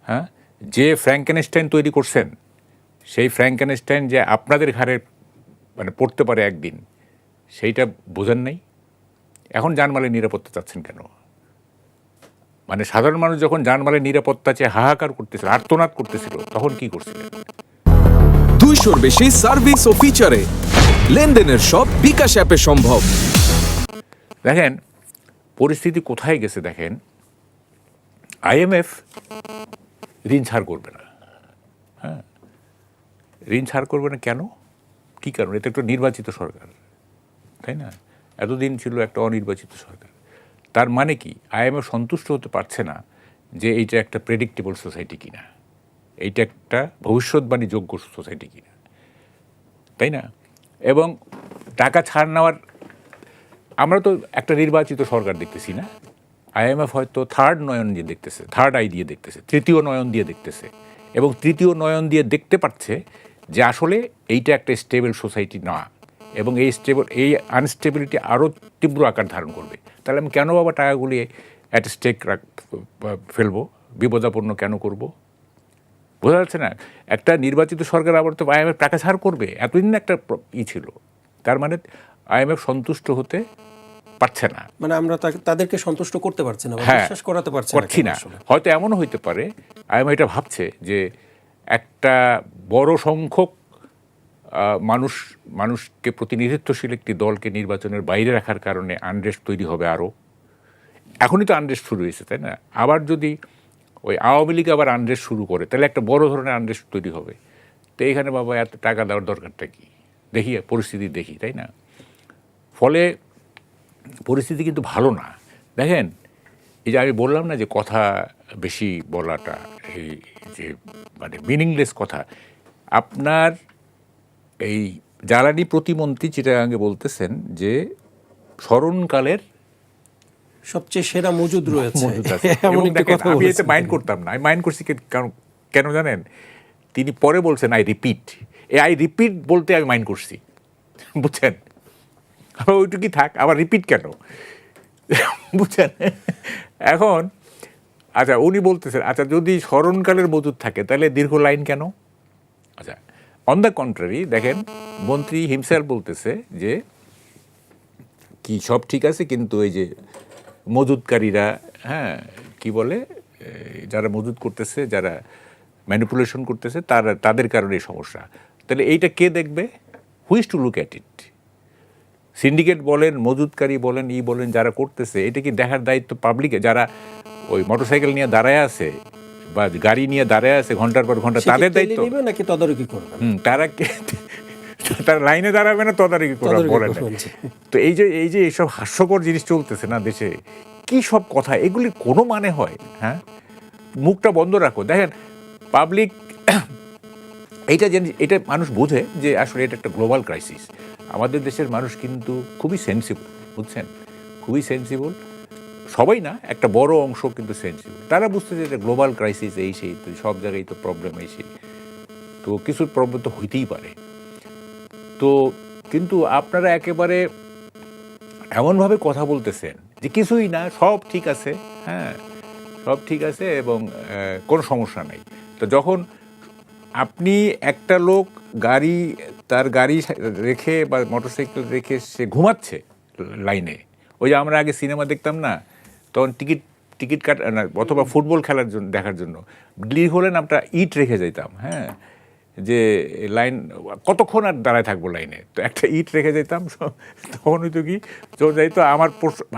হ্যাঁ, যে ফ্র্যাঙ্কেনস্টাইন তৈরি করছেন, সেই ফ্র্যাঙ্কেনস্টাইন যে আপনাদের ঘাড়ে পড়তে পারে একদিন, সেইটা বোঝেন নাই। এখন জানমালের নিরাপত্তা চাচ্ছেন কেন? মানে সাধারণ মানুষ যখন জানমালের নিরাপত্তা চেয়ে হাহাকার করতেছিল, আর্তনাদ করতেছিল, তখন কি করছিলেন? 200-র বেশি সার্ভিস ও ফিচারে লেনদেনের সব বিকাশ অ্যাপে সম্ভব। দেখেন পরিস্থিতি কোথায় গেছে। দেখেন IMF ঋণ ছাড় করবে না। হ্যাঁ, ঋণ ছাড় করবে না কেন? কী কারণ? এটা একটা নির্বাচিত সরকার, তাই না? এতদিন ছিল একটা অনির্বাচিত সরকার। তার মানে কি IMF সন্তুষ্ট হতে পারছে না যে এইটা একটা প্রেডিক্টেবল সোসাইটি কিনা, এইটা একটা ভবিষ্যৎবাণী যোগ্য সোসাইটি কিনা, তাই না? এবং টাকা ছাড় নেওয়ার, আমরা তো একটা নির্বাচিত সরকার দেখতেছি না, IMF হয়তো থার্ড নয়ন দিয়ে দেখতেছে, থার্ড আই দিয়ে দেখতেছে, তৃতীয় নয়ন দিয়ে দেখতেছে, এবং তৃতীয় নয়ন দিয়ে দেখতে পাচ্ছে যে আসলে এইটা একটা স্টেবল সোসাইটি না, এবং এই আনস্টেবিলিটি আরও তীব্র আকার ধারণ করবে। তাহলে আমি কেন বাবা টাকাগুলি অ্যাট স্টেক ফেলবো, বিপদাপন্ন কেন করব? বোঝা যাচ্ছে না? একটা নির্বাচিত সরকার আবার তো IMF টাকা ছাড় করবে, এতদিন একটা ছিল। তার মানে IMF সন্তুষ্ট হতে পারছে না, মানে আমরা তাদেরকে সন্তুষ্ট করতে পারছি না, হ্যাঁ, বিশ্বাস করাতে পারছি না। হয়তো এমনও হইতে পারে IMF এটা ভাবছে যে একটা বড় সংখ্যক মানুষকে প্রতিনিধিত্বশীল একটি দলকে নির্বাচনের বাইরে রাখার কারণে আনরেস্ট তৈরি হবে আরও। এখনই তো আনরেস্ট শুরু হয়েছে, তাই না? আবার যদি ওই আওয়ামী লীগ আবার আনরেস্ট শুরু করে, তাহলে একটা বড় ধরনের আনরেস্ট তৈরি হবে। তো এখানে বাবা এত টাকা দেওয়ার দরকারটা কি? দেখি পরিস্থিতি দেখি, তাই না? ফলে পরিস্থিতি কিন্তু ভালো না। দেখেন, এই যে আমি বললাম না যে কথা বেশি বলাটা, এই যে মানে মিনিংলেস কথা, আপনার এই জ্বালানি প্রতিমন্ত্রী চিটাগাঙ্গে বলতেছেন যে স্মরণকালের সবচেয়ে সেরা মজুদ রয়েছে। এবং দেখেন, আমি এতে মাইন্ড করতাম না, আমি মাইন্ড করছি কেন জানেন? তিনি পরে বলছেন আই রিপিট বলতে আমি মাইন্ড করছি, বুঝছেন? আবার ওইটুকুই থাক, আবার রিপিট কেন, বুঝছেন? এখন আচ্ছা, উনি বলতেছেন আচ্ছা যদি স্মরণকালের মজুদ থাকে তাহলে দীর্ঘ লাইন কেন? আচ্ছা, অন দ্য কন্ট্রারি দেখেন, মন্ত্রী হিমসেলফ বলতেছে যে কি সব ঠিক আছে, কিন্তু এই যে মজুদকারীরা, হ্যাঁ কি বলে, যারা মজুদ করতেছে, যারা ম্যানিপুলেশন করতেছে, তাদের কারণে এই সমস্যা। তাহলে এইটা কে দেখবে? Who is to look at it? Syndicate বলেন, মজুদকারী বলেন, বলেন, যারা করতেছে, এটা কি দেখার দায়িত্ব পাবলিকে? যারা ওই মোটরসাইকেল নিয়ে দাঁড়ায় আছে বা গাড়ি নিয়ে দাঁড়ায় আছে ঘন্টার পর ঘন্টা, তাদের দায়িত্ব নাকি তদারকি করবে? তারা লাইনে দাঁড়াবে না, তদারকি করবে বলে না। তো এই যে এইসব হাস্যকর জিনিস চলতেছে না দেশে, কি সব কথা, এগুলির কোনো মানে হয়? হ্যাঁ, মুখটা বন্ধ রাখো। দেখেন, পাবলিক এটা মানুষ বোঝে যে আসলে এটা একটা গ্লোবাল ক্রাইসিস। আমাদের দেশের মানুষ কিন্তু খুবই সেন্সিবল, বুঝছেন? খুবই সেন্সিবল, সবাই না, একটা বড় অংশ কিন্তু সেন্সিবল। তারা বুঝতে যে এটা গ্লোবাল ক্রাইসিস, এই সেই, সব জায়গায় তো প্রবলেম, এই সেই, তো কিছু প্রবলেম তো হইতেই পারে। তো কিন্তু আপনারা একেবারে এমনভাবে কথা বলতেছেন যে কিছুই না, সব ঠিক আছে, হ্যাঁ সব ঠিক আছে এবং কোনো সমস্যা নেই। তো যখন আপনি একটা লোক তার গাড়ি রেখে বা মোটরসাইকেল রেখে সে ঘুমাচ্ছে লাইনে, ওই যে আমরা আগে সিনেমা দেখতাম না, তখন টিকিট কাটা না, অথবা ফুটবল খেলার জন্য দেখার জন্য ডিলি হলে আমরা ইট রেখে যেতাম, হ্যাঁ, যে লাইন কতক্ষণ আর দাঁড়ায় থাকবো লাইনে, তো একটা ইট রেখে যেতাম। তখন হয়তো কি যাইতো,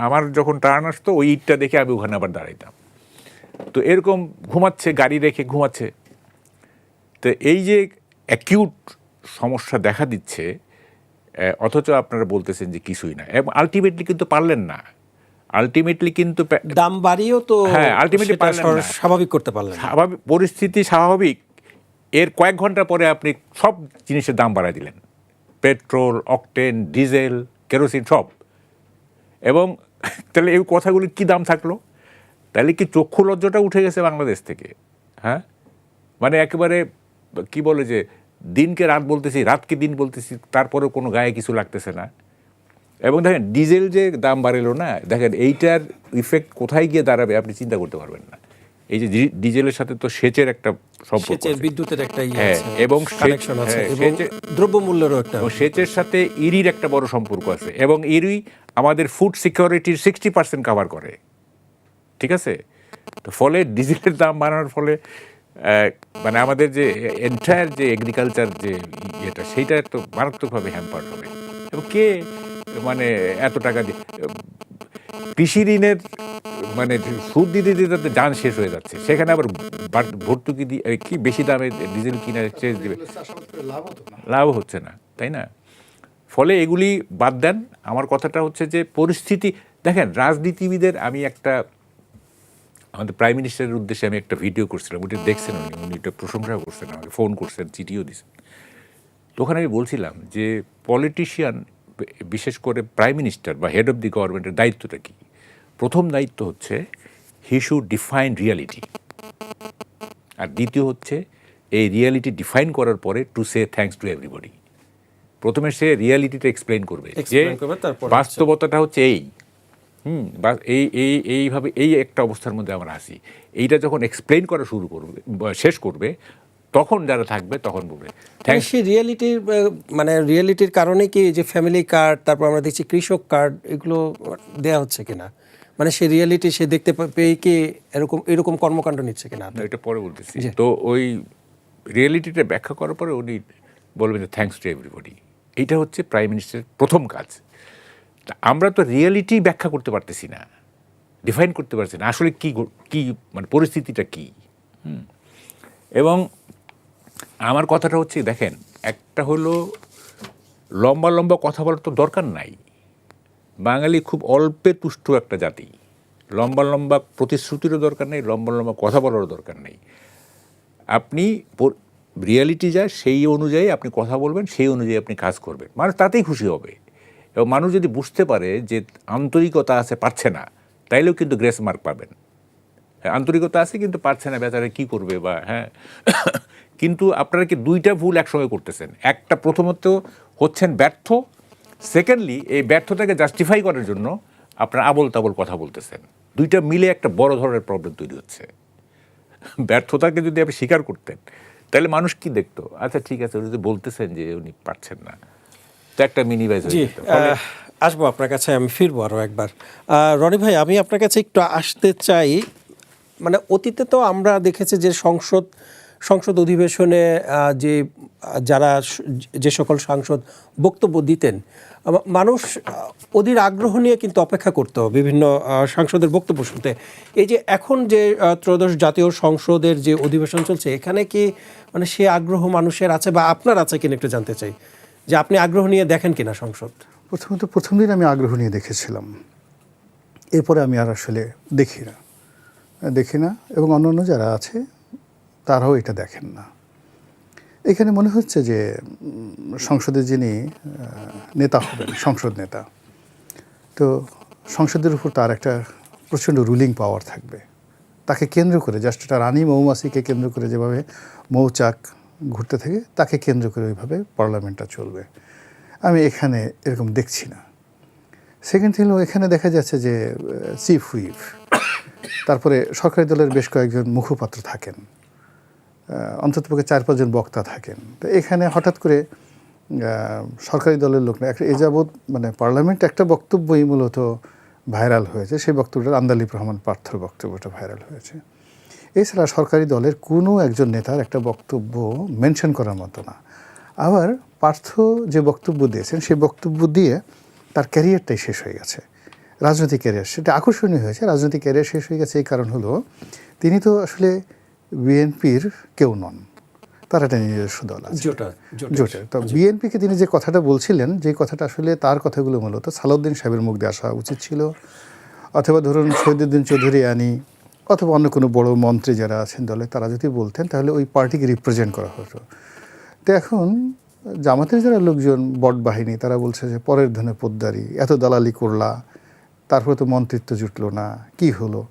আমার যখন টার্ন আসতো ওই ইটটা দেখে আমি ওখানে আবার দাঁড়াইতাম। তো এরকম ঘুমাচ্ছে, গাড়ি রেখে ঘুমাচ্ছে। তো এই যে অ্যাকিউট সমস্যা দেখা দিচ্ছে, অথচ আপনারা বলতেছেন যে কিছুই না, এবং আলটিমেটলি কিন্তু পারলেন না। আলটিমেটলি কিন্তু দাম বাড়িয়েও তো, হ্যাঁ, আলটিমেটলি স্বাভাবিক করতে পারলেন। স্বাভাবিক পরিস্থিতি স্বাভাবিক, এর কয়েক ঘন্টা পরে আপনি সব জিনিসের দাম বাড়ায় দিলেন, পেট্রোল, অকটেন, ডিজেল, কেরোসিন সব। এবং তাহলে এই কথাগুলির কী দাম থাকলো? তাহলে কি চক্ষু লজ্জাটা উঠে গেছে বাংলাদেশ থেকে? হ্যাঁ, মানে একেবারে কি বলে যে দিনকে রাত বলতেছি, রাতকে দিন বলতেছি, তারপরেও কোনো গায়ে কিছু লাগতেছে না। এবং দেখেন ডিজেল যে দাম বাড়লো না, দেখেন এইটার ইফেক্ট কোথায় গিয়ে দাঁড়াবে আপনি চিন্তা করতে পারবেন না। এই যে ডিজেলের সাথে তো সেচের একটা সম্পর্ক, বিদ্যুতের একটা এবং দ্রব্যমূল্যেরও একটা, সেচের সাথে ইরির একটা বড় সম্পর্ক আছে, এবং ইরি আমাদের ফুড সিকিউরিটির 60% কভার করে, ঠিক আছে? তো ফলে ডিজেলের দাম বাড়ানোর ফলে মানে আমাদের যে এন্টায়ার যে এগ্রিকালচার যে ইয়েটা, সেইটা তো মারাত্মকভাবে হ্যাম্পার হবে। এবং কে মানে এত টাকা দিয়ে কৃষি ঋণের মানে সুদ দিতে দিতে যান শেষ হয়ে যাচ্ছে, সেখানে আবার ভর্তুকি দিয়ে কি বেশি দামে ডিজেল কিনে চেয়ে দেবে, লাভ হচ্ছে না, তাই না? ফলে এগুলি বাদ দেন। আমার কথাটা হচ্ছে যে পরিস্থিতি দেখেন, রাজনীতিবিদের আমি একটা আমাদের প্রাইম মিনিস্টারের উদ্দেশ্যে আমি একটা ভিডিও করছিলাম, ওটা দেখছেন উনি এটা প্রশংসা করছেন, আমাকে ফোন করছেন, চিঠিও দিয়েছেন। তো ওখানে আমি বলছিলাম যে পলিটিশিয়ান, বিশেষ করে প্রাইম মিনিস্টার বা হেড অফ দি গভর্নমেন্টের দায়িত্বটা কী? প্রথম দায়িত্ব হচ্ছে হি শুড ডিফাইন রিয়ালিটি, আর দ্বিতীয় হচ্ছে এই রিয়ালিটি ডিফাইন করার পরে to say thanks to everybody. প্রথমে সে রিয়ালিটিটা এক্সপ্লেন করবে যে Explain করবে, তারপরে বাস্তবতাটা হচ্ছে এই, বা এইভাবে এই একটা অবস্থার মধ্যে আমরা আসি। এইটা যখন এক্সপ্লেন করা শুরু করবে বা শেষ করবে, তখন যারা থাকবে তখন বলবে থ্যাঙ্কস। সেই রিয়েলিটির মানে রিয়েলিটির কারণে কি যে ফ্যামিলি কার্ড, তারপর আমরা দেখছি কৃষক কার্ড, এগুলো দেয়া হচ্ছে কিনা, মানে সে রিয়েলিটি সে দেখতে পেয়ে কি এরকম কর্মকাণ্ড নিচ্ছে কিনা? এটা পরে বলতেছি। তো ওই রিয়েলিটিটা ব্যাখ্যা করার পরে উনি বলবেন যে থ্যাঙ্কস টু এভরিবডি। এইটা হচ্ছে প্রাইম মিনিস্টারের প্রথম কাজ। তা আমরা তো রিয়েলিটি ব্যাখ্যা করতে পারতেছি না, ডিফাইন করতে পারছি না আসলে কি মানে পরিস্থিতিটা কি। এবং আমার কথাটা হচ্ছে দেখেন, একটা হলো লম্বা লম্বা কথা বলার তো দরকার নাই। বাঙালি খুব অল্পে তুষ্ট একটা জাতি, লম্বা লম্বা প্রতিশ্রুতিরও দরকার নেই, লম্বা লম্বা কথা বলারও দরকার নেই। আপনি রিয়ালিটি যায় সেই অনুযায়ী আপনি কথা বলবেন, সেই অনুযায়ী আপনি কাজ করবেন, মানুষ তাতেই খুশি হবে। এবং মানুষ যদি বুঝতে পারে যে আন্তরিকতা আছে, পারছে না, তাইলেও কিন্তু গ্রেস মার্ক পাবেন। আন্তরিকতা আছে কিন্তু পারছে না, বেচারা কী করবে বা কিন্তু আপনারা কি দুইটা ভুল একসঙ্গে করতেছেন। একটা, প্রথমত হচ্ছেন ব্যর্থ, সেকেন্ডলি এই ব্যর্থতাকে জাস্টিফাই করার জন্য আপনারা আবল তাবল কথা বলতেছেন। দুইটা মিলে একটা বড় ধরনের প্রবলেম তৈরি হচ্ছে। ব্যর্থতাকে যদি আপনি স্বীকার করতেন, তাহলে মানুষ কি দেখতো, আচ্ছা ঠিক আছে, উনি যদি বলতেছেন যে উনি পারছেন না, তো একটা মিনিমাইজ হয়ে যেত। আসবো আপনার কাছে, আমি ফিরবো আরও একবার। রনি ভাই, আমি আপনার কাছে একটু আসতে চাই। মানে অতীতে তো আমরা দেখেছি যে সংসদ অধিবেশনে যে সকল সাংসদ বক্তব্য দিতেন, মানুষ অধীর আগ্রহ নিয়ে কিন্তু অপেক্ষা করতো বিভিন্ন সাংসদের বক্তব্য শুনতে। এই যে এখন যে ত্রয়োদশ জাতীয় সংসদের যে অধিবেশন চলছে, এখানে কি মানে সে আগ্রহ মানুষের আছে বা আপনার আছে কিনা একটু জানতে চাই, যে আপনি আগ্রহ নিয়ে দেখেন কিনা সংসদ? প্রথমত প্রথম দিন আমি আগ্রহ নিয়ে দেখেছিলাম, এরপরে আমি আর আসলে দেখি না, এবং অন্যান্য যারা আছে তারাও এটা দেখেন না। এখানে মনে হচ্ছে যে সংসদে যিনি নেতা হবেন, সংসদ নেতা, তো সংসদের উপর তার একটা প্রচণ্ড রুলিং পাওয়ার থাকবে। তাকে কেন্দ্র করে, জাস্ট একটা রানী মৌমাছিকে কেন্দ্র করে যেভাবে মৌচাক ঘুরতে থাকে, তাকে কেন্দ্র করে ওইভাবে পার্লামেন্টটা চলবে। আমি এখানে এরকম দেখছি না। সেকেন্ড থিং হলো, এখানে দেখা যাচ্ছে যে চিফ হুইপ, তারপরে সরকারি দলের বেশ কয়েকজন মুখপাত্র থাকেন, অন্ততপক্ষে 4-5 জন বক্তা থাকেন। তো এখানে হঠাৎ করে সরকারি দলের লোক না, এ যাবৎ মানে পার্লামেন্ট একটা বক্তব্যই মূলত ভাইরাল হয়েছে, সেই বক্তব্যটা আন্দালিব রহমান পার্থর বক্তব্যটা ভাইরাল হয়েছে। এছাড়া সরকারি দলের কোনো একজন নেতার একটা বক্তব্য মেনশন করার মতো না। আবার পার্থ যে বক্তব্য দিয়েছেন, সেই বক্তব্য দিয়ে তার ক্যারিয়ারটাই শেষ হয়ে গেছে, রাজনৈতিক ক্যারিয়ার। সেটা আকর্ষণীয় হয়েছে, রাজনৈতিক ক্যারিয়ার শেষ হয়ে গেছে। এই কারণ হলো, তিনি তো আসলে বিএনপির কেউ নন, তার একটা নিজস্ব দল আছে, জোটের। তো বিএনপিকে তিনি যে কথাটা বলছিলেন, যে কথাটা আসলে তার কথাগুলো মূলত সালাউদ্দিন সাহেবের মুখ দিয়ে আসা উচিত ছিল, অথবা ধরুন শহীদুদ্দিন চৌধুরী আনি, অথবা অন্য কোনো বড় মন্ত্রী যারা আছেন দলে, তারা যদি বলতেন, তাহলে ওই পার্টিকে রিপ্রেজেন্ট করা হতো। তো এখন জামাতের যারা লোকজন, বট বাহিনী, তারা বলছে যে পরের ধনে পোদ্দারি, এত দালালি করলা, তারপরে তো মন্ত্রিত্ব জুটলো না, কি হলো।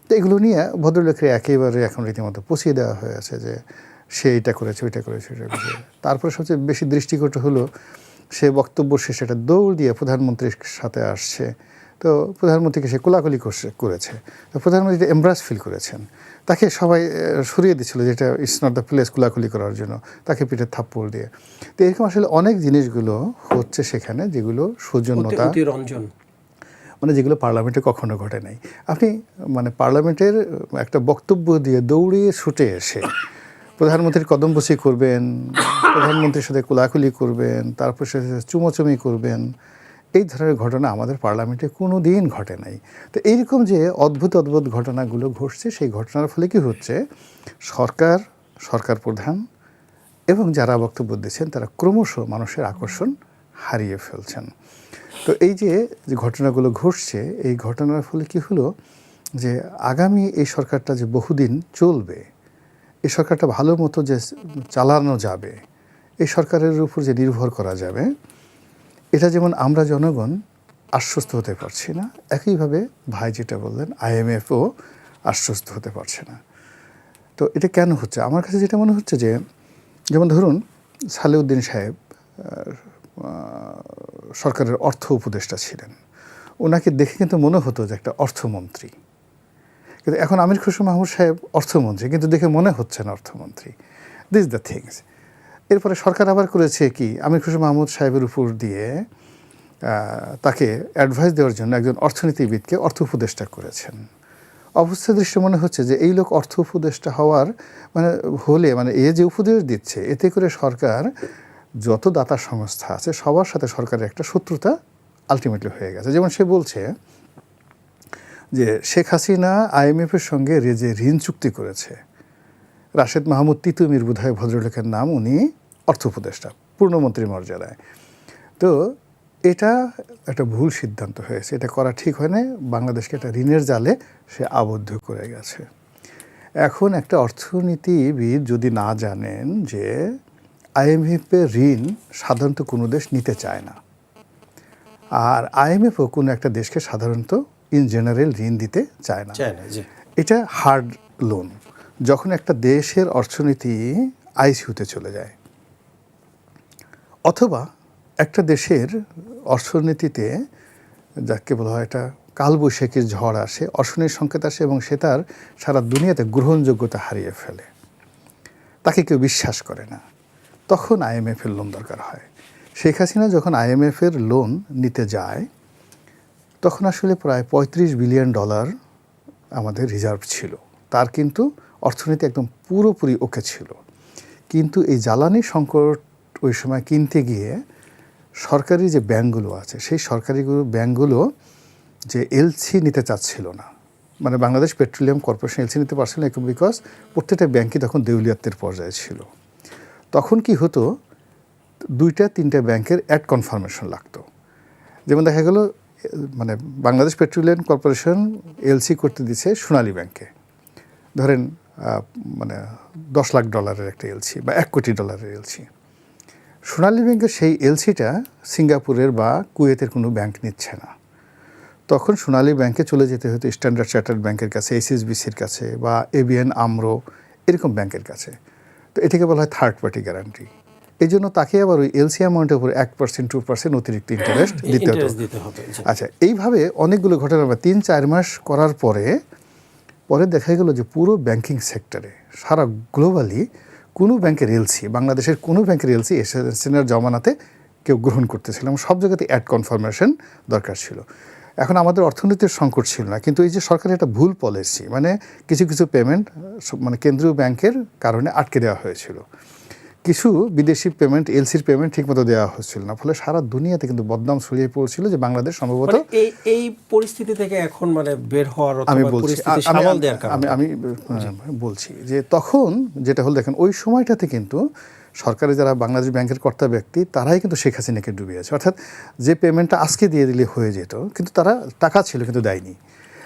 তো এগুলো নিয়ে ভদ্রলোকের একেবারে এখন রীতিমতো পচিয়ে দেওয়া হয়ে আছে যে সে এটা করেছে, ওইটা করেছে, ওইটা করেছে। তারপরে সবচেয়ে বেশি দৃষ্টিকট হলো, সে বক্তব্য শেষে একটা দৌড় দিয়ে প্রধানমন্ত্রীর সাথে আসছে। তো প্রধানমন্ত্রীকে সে কোলাকুলি করেছে। তো প্রধানমন্ত্রী এমব্রাস ফিল করেছেন, তাকে সবাই সরিয়ে দিচ্ছিল, যেটা ইটস নট দ্য প্লেস কোলাকুলি করার জন্য, তাকে পিঠে থাপ্পড় দিয়ে। তো এরকম আসলে অনেক জিনিসগুলো হচ্ছে সেখানে, যেগুলো সৌজন্যতা, মানে যেগুলো পার্লামেন্টে কখনো ঘটে নাই। আপনি মানে পার্লামেন্টের একটা বক্তব্য দিয়ে দৌড়িয়ে ছুটে এসে প্রধানমন্ত্রীর কদমবুসি করবেন, প্রধানমন্ত্রীর সাথে কোলাকুলি করবেন, তারপর সাথে চুমোচুমি করবেন, এই ধরনের ঘটনা আমাদের পার্লামেন্টে কোনো দিন ঘটে নাই। তো এইরকম যে অদ্ভুত ঘটনাগুলো ঘটছে, সেই ঘটনার ফলে কি হচ্ছে, সরকার প্রধান এবং যারা বক্তব্য দিচ্ছেন, তারা ক্রমশ মানুষের আকর্ষণ হারিয়ে ফেলছেন। তো এই যে যে ঘটনাগুলো ঘটছে, এই ঘটনার ফলে কি হলো যে আগামী এই সরকারটা যে বহুদিন চলবে, এই সরকারটা ভালো মতো যে চালানো যাবে, এই সরকারের উপর যে নির্ভর করা যাবে, এটা যেমন আমরা জনগণ আশ্বস্ত হতে পারছি না, একইভাবে ভাই যেটা বললেন IMFও আশ্বস্ত হতে পারছে না। তো এটা কেন হচ্ছে? আমার কাছে যেটা মনে হচ্ছে যে, যেমন ধরুন সালেউদ্দিন সাহেব সরকারের অর্থ উপদেষ্টা ছিলেন, ওনাকে দেখে কিন্তু মনে হতো যে একটা অর্থমন্ত্রী, কিন্তু এখন আমির খসরু মাহমুদ সাহেব অর্থমন্ত্রী, কিন্তু দেখে মনে হচ্ছে না অর্থমন্ত্রী। This the things. এরপরে সরকার আবার করেছে কি, আমির খসরু মাহমুদ সাহেবের উপর দিয়ে তাকে অ্যাডভাইস দেওয়ার জন্য একজন অর্থনীতিবিদকে অর্থ উপদেষ্টা করেছেন। অবস্থা দৃষ্টি মনে হচ্ছে যে এই লোক অর্থ উপদেষ্টা হওয়ার মানে এ যে উপদেশ দিচ্ছে, এতে করে সরকার যত দাতা সংস্থা আছে সবার সাথে সরকারের একটা শত্রুতা আলটিমেটলি হয়ে গেছে। যেমন সে বলছে যে শেখ হাসিনা IMFের সঙ্গে যে ঋণ চুক্তি করেছে, রাশেদ মাহমুদ তিতুমির বোধহয় ভদ্রলোকের নাম, উনি অর্থ উপদেষ্টা পূর্ণমন্ত্রী মর্যাদায়। তো এটা একটা ভুল সিদ্ধান্ত হয়েছে, এটা করা ঠিক হয় না, বাংলাদেশকে একটা ঋণের জালে সে আবদ্ধ করে গেছে। এখন একটা অর্থনীতিবিদ যদি না জানেন যে IMFের ঋণ সাধারণত কোনো দেশ নিতে চায় না, আর IMFও কোনো একটা দেশকে সাধারণত ইন জেনারেল ঋণ দিতে চায় না, এটা হার্ড লোন। যখন একটা দেশের অর্থনীতি ICUতে চলে যায়, অথবা একটা দেশের অর্থনীতিতে যাকে বলা হয় একটা কালবৈশাখীর ঝড় আসে, অর্থনীতির সংকেত আসে, এবং সে তার সারা দুনিয়াতে গ্রহণযোগ্যতা হারিয়ে ফেলে, তাকে কেউ বিশ্বাস করে না, তখন IMFের লোন দরকার হয়। শেখ হাসিনা যখন IMFের লোন নিতে যায়, তখন আসলে প্রায় $35 বিলিয়ন আমাদের রিজার্ভ ছিল, তার কিন্তু অর্থনীতি একদম পুরোপুরি ওকে ছিল। কিন্তু এই জ্বালানি সংকট ওই সময় কিনতে গিয়ে সরকারি যে ব্যাংকগুলো আছে, সেই সরকারি ব্যাংকগুলো যে LC নিতে চাচ্ছিল না, মানে বাংলাদেশ পেট্রোলিয়াম কর্পোরেশন LC নিতে পারছিল না, বিকজ প্রত্যেকটা ব্যাংকই তখন দেউলিয়াত্বের পর্যায়ে ছিল। তখন কি হতো, 2-3টা ব্যাংকের অ্যাড কনফার্মেশন লাগতো। যেমন দেখা গেল মানে বাংলাদেশ পেট্রোলিয়াম কর্পোরেশন LC করতে দিচ্ছে সোনালী ব্যাংকে, ধরেন মানে $10 লাখ একটা LC বা $1 কোটি LC। সোনালী ব্যাংকের সেই LCটা সিঙ্গাপুরের বা কুয়েতের কোনো ব্যাংক নিচ্ছে না, তখন সোনালী ব্যাংকে চলে যেতে হতো স্ট্যান্ডার্ড চার্টার্ড ব্যাংকের কাছে, HSBCর কাছে, বা ABN AMRO এরকম ব্যাংকের কাছে। তো এটাকে বলা হয় থার্ড পার্টি গ্যারান্টি। এই জন্য তাকে আবার ওই LC অ্যামাউন্টের উপর 1% 2% অতিরিক্ত ইন্টারেস্ট দিতে হতো। আচ্ছা, এইভাবে অনেকগুলো ঘটনা 3-4 মাস করার পরে দেখা গেল যে পুরো ব্যাংকিং সেক্টরে সারা গ্লোবালি কোনো ব্যাংকের LC, বাংলাদেশের কোনো ব্যাংকের LC এসএসএনের জমানাতে কেউ গ্রহণ করতেছিল, এবং সব জায়গাতে অ্যাড কনফার্মেশন দরকার ছিল। এখন আমাদের অর্থনীতির সংকট ছিল না, কিন্তু এই যে সরকারের একটা ভুল পলিসি, মানে কিছু কিছু পেমেন্ট মানে কেন্দ্রীয় ব্যাংকের কারণে আটকে দেওয়া হয়েছিল, কিছু বিদেশি পেমেন্ট LCর পেমেন্ট ঠিকমতো দেওয়া হচ্ছিল না, ফলে সারা দুনিয়াতে কিন্তু বদনাম ছড়িয়ে পড়ছিল যে বাংলাদেশ সম্ভবত এই পরিস্থিতি থেকে এখন মানে বের হওয়ার আমি বলছি যে তখন যেটা হলো, দেখেন ওই সময়টাতে কিন্তু সরকারে যারা বাংলাদেশ ব্যাংকের কর্তা ব্যক্তি, তারাই কিন্তু শেখ হাসিনাকে ডুবিয়েছে। অর্থাৎ যে পেমেন্টটা আজকে দিয়ে দিলে হয়ে যেত, কিন্তু তারা টাকা ছিল কিন্তু দেয়নি।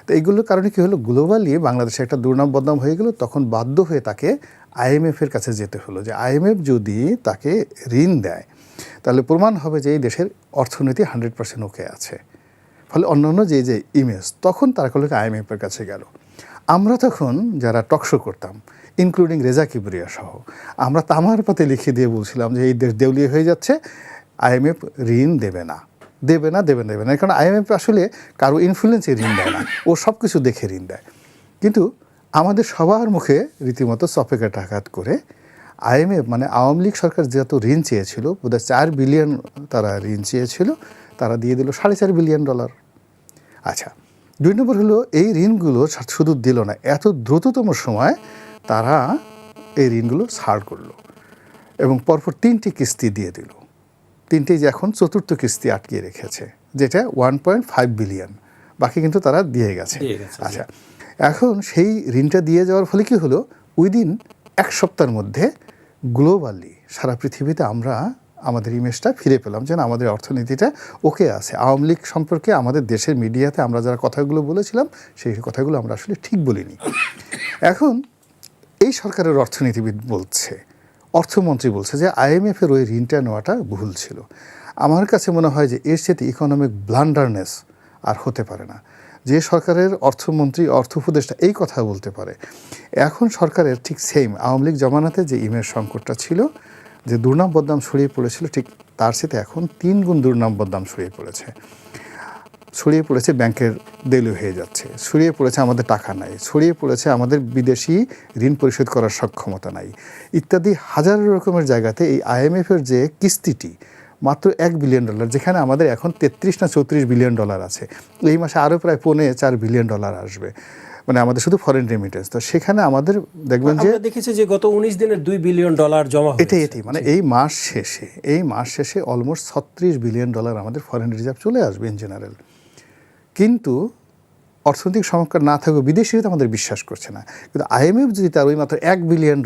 তো এইগুলোর কারণে কী হলো, গ্লোবালি বাংলাদেশে একটা দুর্নাম বদনাম হয়ে গেল। তখন বাধ্য হয়ে তাকে IMFের কাছে যেতে হলো, যে IMF যদি তাকে ঋণ দেয় তাহলে প্রমাণ হবে যে এই দেশের অর্থনীতি 100% ওকে আছে। ফলে অন্যান্য যে ইমেজ, তখন তারা করলো IMFের কাছে গেল। আমরা তখন যারা টকশো করতাম, ইনক্লুডিং রেজা কিবরিয়া সহ, আমরা তামার পাতে লিখে দিয়ে বলছিলাম যে এই দেশ দেউলিয়া হয়ে যাচ্ছে, IMF ঋণ দেবে না। কারণ IMF আসলে কারো ইনফ্লুয়েন্সে ঋণ দেয় না, ও সব কিছু দেখে ঋণ দেয়। কিন্তু আমাদের সবার মুখে রীতিমতো চপেটাঘাত করে IMF, মানে আওয়ামী লীগ সরকার যত ঋণ চেয়েছিল, বোধহয় $4 বিলিয়ন তারা ঋণ চেয়েছিল, তারা দিয়ে দিল $4.5 বিলিয়ন। আচ্ছা, 2 নম্বর হলো এই ঋণগুলো শুধু দিল না, এত দ্রুততম সময় তারা এই ঋণগুলো ছাড় করলো, এবং পরপর 3টি কিস্তি দিয়ে দিল। 3টি যে এখন 4র্থ কিস্তি আটকিয়ে রেখেছে, যেটা $1.5 বিলিয়ন, বাকি কিন্তু তারা দিয়ে গেছে। আচ্ছা, এখন সেই ঋণটা দিয়ে যাওয়ার ফলে কি হলো, উইদিন 1 সপ্তাহের মধ্যে গ্লোবালি সারা পৃথিবীতে আমরা আমাদের ইমেজটা ফিরে পেলাম, যেন আমাদের অর্থনীতিটা ওকে আছে। আওয়ামী লীগ সম্পর্কে আমাদের দেশের মিডিয়াতে আমরা যারা কথাগুলো বলেছিলাম সেই কথাগুলো আমরা আসলে ঠিক বলিনি। এখন এই সরকারের অর্থনীতিবিদ বলছে, অর্থমন্ত্রী বলছে যে IMF-এর ওই ঋণটা নেওয়াটা ভুল ছিল। আমার কাছে মনে হয় যে এর সাথে ইকোনমিক ব্লান্ডারনেস আর হতে পারে না। যে সরকারের অর্থমন্ত্রী, অর্থ উপদেষ্টা এই কথা বলতে পারে, এখন সরকারের ঠিক সেম আওয়ামী লীগ জমানাতে যে ইমেজ সংকটটা ছিল, যে দুর্নাম বদনাম ছড়িয়ে পড়েছিল, ঠিক তার সাথে এখন 3 গুণ দুর্নাম বদনাম ছড়িয়ে পড়েছে ব্যাংকের দেউলে হয়ে যাচ্ছে, ছড়িয়ে পড়েছে আমাদের টাকা নাই, ছড়িয়ে পড়েছে আমাদের বিদেশি ঋণ পরিশোধ করার সক্ষমতা নাই, ইত্যাদি হাজার রকমের জায়গাতে এই IMF-এর যে কিস্তিটি মাত্র $1 বিলিয়ন, যেখানে আমাদের এখন 33 না 34 বিলিয়ন ডলার আছে, এই মাসে আরও প্রায় $4 বিলিয়ন ডলার আসবে, মানে আমাদের শুধু ফরেন রেমিটেন্স। তো সেখানে আমাদের দেখবেন যে আমরা দেখেছি যে গত 19 দিনের $2 বিলিয়ন জমা হয়েছে। এটি মানে এই মাস শেষে অলমোস্ট $36 বিলিয়ন আমাদের ফরেন রিজার্ভ চলে আসবে ইন জেনারেল। কিন্তু অর্থনৈতিক সংস্কার না থাকবে, বিদেশিরা তো আমাদের বিশ্বাস করছে না। কিন্তু IMF যদি তার ওই মাত্র $1 বিলিয়ন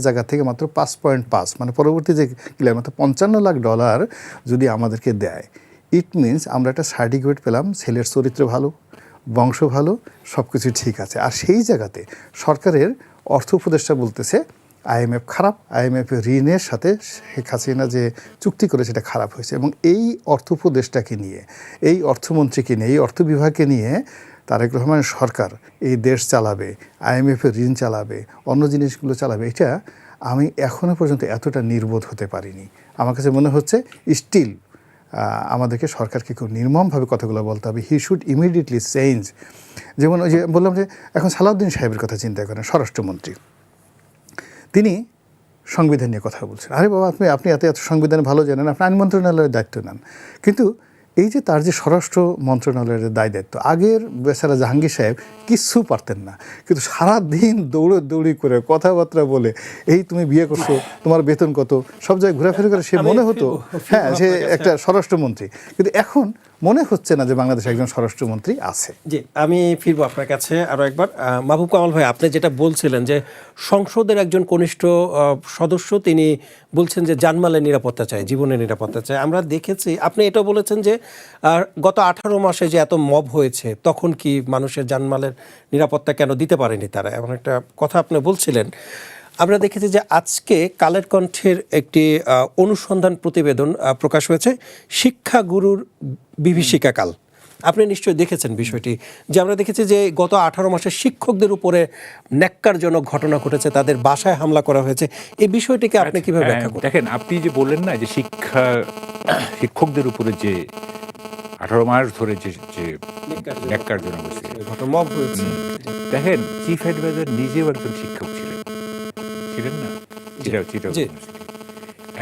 জায়গা থেকে মাত্র 5.5, মানে পরবর্তী যে ক্লিয়ার মাত্র $55 লাখ যদি আমাদেরকে দেয়, ইট মিনস আমরা একটা সার্টিফিকেট পেলাম, ছেলের চরিত্র ভালো, বংশ ভালো, সব কিছু ঠিক আছে। আর সেই জায়গাতে সরকারের অর্থ উপদেষ্টা বলতেছে IMF খারাপ, IMF-এর ঋণের সাথে শেখ হাসিনা যে চুক্তি করে সেটা খারাপ হয়েছে। এবং এই অর্থ উপদেষ্টাকে নিয়ে, এই অর্থমন্ত্রীকে নিয়ে, এই অর্থ বিভাগকে নিয়ে তারেক রহমানের সরকার এই দেশ চালাবে, IMF-এর ঋণ চালাবে, অন্য জিনিসগুলো চালাবে, এটা আমি এখনও পর্যন্ত এতটা নির্বোধ হতে পারিনি। আমার কাছে মনে হচ্ছে স্টিল আমাদেরকে সরকারকে খুব নির্মমভাবে কথাগুলো বলতে হবে। He should immediately change. যেমন ওই যে বললাম যে এখন সালাউদ্দিন সাহেবের কথা চিন্তা করেন, স্বরাষ্ট্রমন্ত্রী, তিনি সংবিধান নিয়ে কথা বলছেন। আরে বাবা, আপনি এত সংবিধান ভালো জানেন, আপনি আইন মন্ত্রণালয়ের দায়িত্ব নেন। কিন্তু এই যে তার যে স্বরাষ্ট্র মন্ত্রণালয়ের দায়িত্ব, আগের বেচারা জাহাঙ্গীর সাহেব কিচ্ছু পারতেন না, কিন্তু সারাদিন দৌড়ি করে কথাবার্তা বলে, এই তুমি বিয়ে করছো, তোমার বেতন কত, সব জায়গায় ঘোরাফেরা করে সে মনে হতো হ্যাঁ সে একটা স্বরাষ্ট্রমন্ত্রী। কিন্তু এখন মনে হচ্ছে না যে বাংলাদেশে একজন স্বরাষ্ট্রমন্ত্রী আছে। জি, আমি ফিরবো আপনার কাছে আরও একবার। মাহবুব কামাল ভাই, আপনি যেটা বলছিলেন যে সংসদের একজন কনিষ্ঠ সদস্য তিনি বলছেন যে জানমালের নিরাপত্তা চাই, জীবনের নিরাপত্তা চাই। আমরা দেখেছি আপনি এটা বলেছেন যে গত 18 মাসে যে এত মব হয়েছে তখন কি মানুষের জানমালের নিরাপত্তা কেন দিতে পারেনি তারা, এমন একটা কথা আপনি বলছিলেন। আমরা দেখেছি যে আজকে কালের কণ্ঠের একটি অনুসন্ধান প্রতিবেদন প্রকাশ হয়েছে, শিক্ষাগুরুর বিভীষিকাকাল। আপনি নিশ্চয়ই দেখেছেন বিষয়টি, যে আমরা দেখেছি যে গত 18 মাসে শিক্ষকদের উপরে ন্যাক্কারজনক ঘটনা ঘটেছে, তাদের বাসায় হামলা করা হয়েছে। এই বিষয়টিকে আপনি কিভাবে ব্যাখ্যা করেন? দেখেন, আপনি যে বললেন না যে শিক্ষকদের উপরে যে 18 মাস ধরে যে ন্যাক্কারজনক মব হয়েছে, দেখেন চিফ অ্যাডভাইজার নিজেও একজন শিক্ষক ছিলেন না?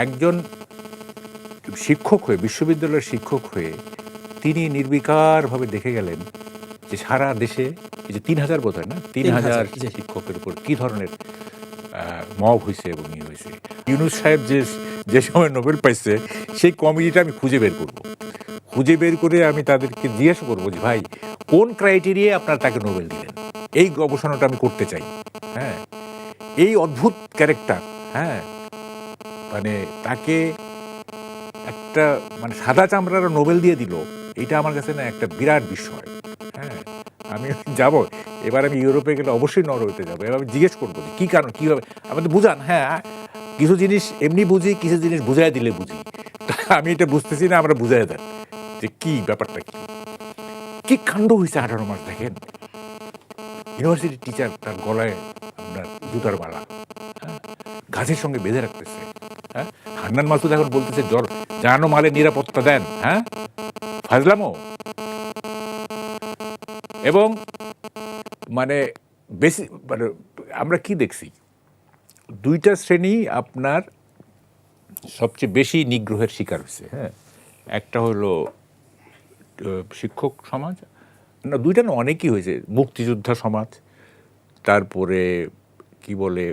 একজন শিক্ষক হয়ে, বিশ্ববিদ্যালয়ের শিক্ষক হয়ে তিনি নির্বিকারভাবে দেখে গেলেন যে সারা দেশে এই যে 3000 বোধ হয় না, 3000 শিক্ষকের উপর কি ধরনের মব হয়েছে এবং ইয়ে হয়েছে। ইউনূস সাহেব যে সময় নোবেল পাইছে, সেই কমিটিটা আমি খুঁজে বের করে আমি তাদেরকে জিজ্ঞাসা করবো যে ভাই, কোন ক্রাইটেরিয়ায় আপনারা তাকে নোবেল দিলেন, এই গবেষণাটা আমি করতে চাই। হ্যাঁ, এই অদ্ভুত ক্যারেক্টার, হ্যাঁ, মানে তাকে একটা মানে সাদা চামড়ারা নোবেল দিয়ে দিল, এটা আমার কাছে না একটা বিরাট বিষয়। হ্যাঁ, আমি যাব, এবার আমি ইউরোপে গেলে অবশ্যই নরওয়েতে যাবো, এবার আমি জিজ্ঞেস করবো যে কী কারণ, কীভাবে আমাদের বুঝান। হ্যাঁ, কিছু জিনিস এমনি বুঝি, কিছু জিনিস বুঝাই দিলে বুঝি। আমি এটা বুঝতেছি না, আমরা বুঝাই দেন যে কি ব্যাপারটা, কি কাণ্ড হয়েছে 18 মাস। দেখেন, ইউনিভার্সিটির টিচার তার গলায় আপনার জুতার মালা গাছের সঙ্গে বেঁধে রাখতেছে। হ্যাঁ, হান্নান মাসুদ এখন বলতেছে জানো মালের নিরাপত্তা দেন। হ্যাঁ, ফাজলামো। এবং মানে বেশি মানে আমরা কি দেখছি, দুইটা শ্রেণী আপনার সবচেয়ে বেশি নিগ্রহের শিকার হয়েছে। হ্যাঁ, একটা হলো শিক্ষক সমাজ, না দুইটা না অনেকই হয়েছে, মুক্তিযোদ্ধা সমাজ, তারপরে কি বলে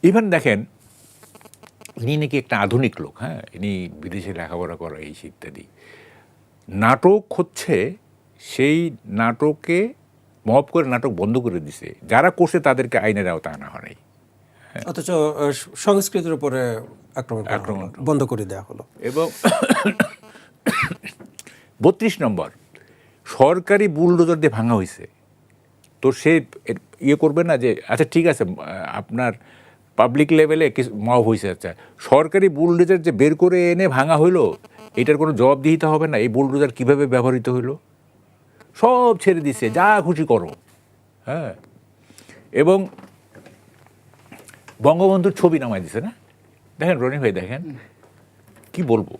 ইভেন দেখেন ইনি নাকি একটা আধুনিক লোক। হ্যাঁ, ইনি বিদেশে লেখাপড়া করা, এই ইত্যাদি। নাটক হচ্ছে, সেই নাটকে মব করে নাটক বন্ধ করে দিছে, যারা করছে তাদেরকে আইনের আওতায় আনা হয় নাই। অথচ সংস্কৃতির উপরে আক্রমণ বন্ধ করে দেওয়া হলো। এবং 32 নম্বর সরকারি বুলডোজার দিয়ে ভাঙা হয়েছে, তো সে ইয়ে করবে না যে আচ্ছা ঠিক আছে আপনার পাবলিক লেভেলে কিছু মব হয়েছে, আচ্ছা সরকারি বুলডোজার যে বের করে এনে ভাঙা হইলো এটার কোনো জবাবদিহিতা হবে না? এই বুলডোজার কীভাবে ব্যবহৃত হইলো সব ছেড়ে দিছে, যা খুশি করো। হ্যাঁ, এবং বঙ্গবন্ধুর ছবি নামাই দিছে না, দেখেন রনি ভাই, দেখেন কি বলবো,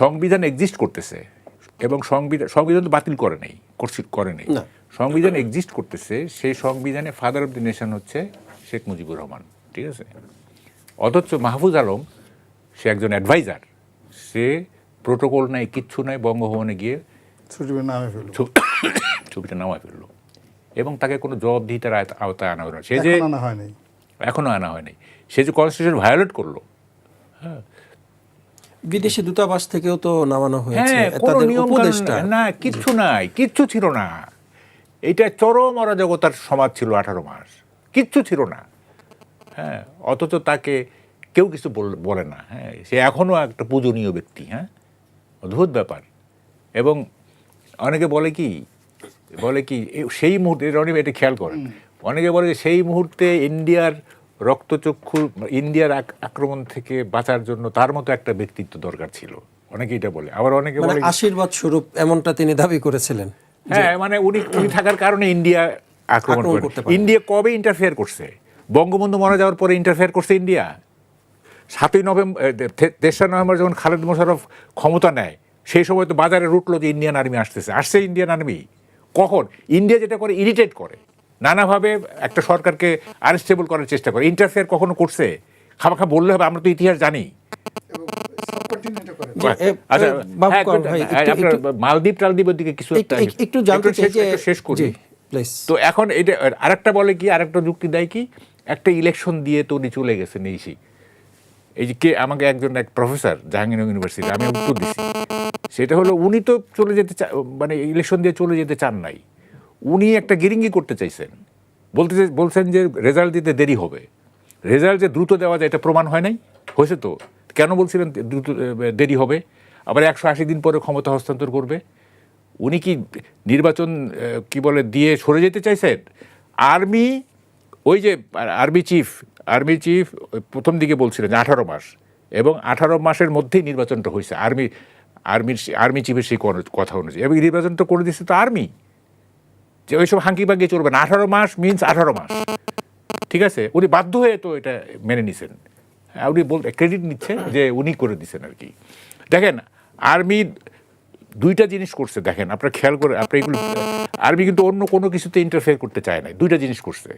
সংবিধান এক্সিস্ট করতেছে এবং সংবিধান তো বাতিল করে নেই, সংবিধান এক্সিস্ট করতেছে, সেই সংবিধানে ফাদার অফ দি নেশন হচ্ছে শেখ মুজিবুর রহমান, ঠিক আছে? অথচ মাহফুজ আলম সে একজন অ্যাডভাইজার, সে প্রোটোকল নাই, কিচ্ছু নাই, বঙ্গভবনে গিয়ে ছবিটা নামায় ফেললো এবং তাকে কোনো জবাবদিহিতার আওতায় আনা হলো না। সে যে এখনো আনা হয়নি, সে যে কনস্টিটিউশন ভায়োলেট করলো। হ্যাঁ, বিদেশি দূতাবাস থেকেও তো নামানো হয়েছে, কোনো নিয়ম না, কিচ্ছু নাই, কিচ্ছু ছিল না। এইটা চরম অরাজকতার সমাজ ছিল 18 মাস, কিচ্ছু ছিল না। হ্যাঁ, অথচ তাকে কেউ কিছু বলে না। হ্যাঁ, সে এখনও একটা পূজনীয় ব্যক্তি। হ্যাঁ, অদ্ভুত ব্যাপার। এবং অনেকে বলে কি সেই মুহূর্তে, রনি এটা খেয়াল করেন, অনেকে বলে যে সেই মুহূর্তে ইন্ডিয়ার রক্তচক্ষু, ইন্ডিয়ার আক্রমণ থেকে বাঁচার জন্য তার মতো একটা ব্যক্তিত্ব দরকার ছিল, অনেকে এটা বলে। আবার অনেকে বলে আশীর্বাদ স্বরূপ, এমনটা তিনি দাবি করেছিলেন। হ্যাঁ, মানে উনি থাকার কারণে ইন্ডিয়া আক্রমণ করতে পারে। ইন্ডিয়া কবে ইন্টারফেয়ার করছে? বঙ্গবন্ধু মারা যাওয়ার পরে ইন্টারফেয়ার করছে ইন্ডিয়া। 7ই নভেম্বর, 3রা নভেম্বর যখন খালেদ মোশাররফ ক্ষমতা নেয়, সেই সময় তো বাজারে উঠলো যে ইন্ডিয়ান আর্মি আসছে ইন্ডিয়ান আর্মি। কখন? ইন্ডিয়া যেটা করে, ইরিটেট করে, নানাভাবে একটা সরকারকে আনস্টেবল করার চেষ্টা করে। ইন্টারফেয়ার কখনো করছে? খামাখা বললে হবে, আমরা তো ইতিহাস জানি। আচ্ছা, মালদ্বীপ টালদ্বীপের দিকে কিছু একটু জানতে চাই, শেষ করি। তো এখন এটা আরেকটা বলে কি, আরেকটা যুক্তি দেয় কি, একটা ইলেকশন দিয়ে তো উনি চলে গেছেন। এই যে আমাকে এক প্রফেসর জাহাঙ্গীরনগর ইউনিভার্সিটি, আমি উত্তর দিচ্ছি, সেটা হলো উনি তো চলে যেতে মানে ইলেকশন দিয়ে চলে যেতে চান নাই, উনি একটা গিরিঙ্গি করতে চাইছেন। বলছেন যে রেজাল্ট দিতে দেরি হবে, রেজাল্ট যে দ্রুত দেওয়া যায় এটা প্রমাণ হয় নাই, হয়েছে তো। কেন বলছিলেন দ্রুত দেরি হবে? আবার 180 দিন পরে ক্ষমতা হস্তান্তর করবে। উনি কি নির্বাচন দিয়ে সরে যেতে চাইছেন? আর্মি, ওই যে আর্মি চিফ প্রথম দিকে বলছিলেন যে 18 মাস, এবং 18 মাসের মধ্যেই নির্বাচনটা হয়েছে আর্মি চিফের সেই কথা অনুযায়ী, এবং নির্বাচনটা করে দিচ্ছে তো আর্মি, যে ওইসব হাঙ্কি বাঙ্কি চলবে না। 18 মাস মিনস 18 মাস, ঠিক আছে? উনি বাধ্য হয়ে তো এটা মেনে নিছেন। উনি ক্রেডিট নিচ্ছেন যে উনি করে দিচ্ছেন আর কি। দেখেন, আর্মি 2টা জিনিস করছে, দেখেন আপনারা খেয়াল করে, এগুলো আর্মি কিন্তু অন্য কোনো কিছুতে ইন্টারফেয়ার করতে চায় না। 2টা জিনিস করছে।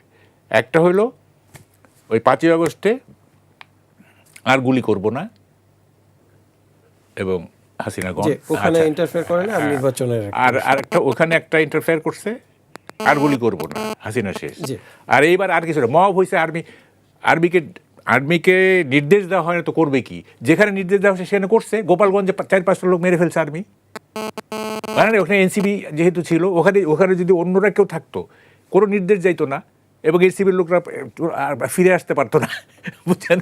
একটা হলো ওই 5ই আগস্টে আর গুলি করব না, এবং হাসিনা ওখানে ইন্টারফেয়ার করে না নির্বাচনের, আর আরেকটা ওখানে একটা ইন্টারফেয়ার করছে, আর গুলি করব না, হাসিনা শেষ। আর এইবার আর কিছু না, মব হয়েছে। আর্মিকে নির্দেশ দেওয়া হয় না তো করবে কি? যেখানে নির্দেশ দেওয়া হয়েছে সেখানে করছে। গোপালগঞ্জে 4-5টা লোক মেরে ফেলছে আর্মি, মানে ওখানে এনসিবি যেহেতু ছিল, ওখানে যদি অন্যরা কেউ থাকতো, কোনো নির্দেশ যাইতো না, এবং এনসিবির লোকরা ফিরে আসতে পারতো না, বুঝছেন?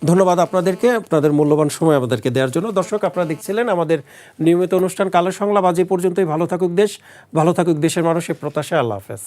ধন্যবাদ আপনাদেরকে, আপনাদের মূল্যবান সময় আমাদেরকে দেওয়ার জন্য। দর্শক, আপনারা দেখছিলেন আমাদের নিয়মিত অনুষ্ঠান কালের সংলাপ। আজ এই পর্যন্তই। ভালো থাকুক দেশ, ভালো থাকুক দেশের মানুষের প্রত্যাশা। আল্লাহ হাফেজ।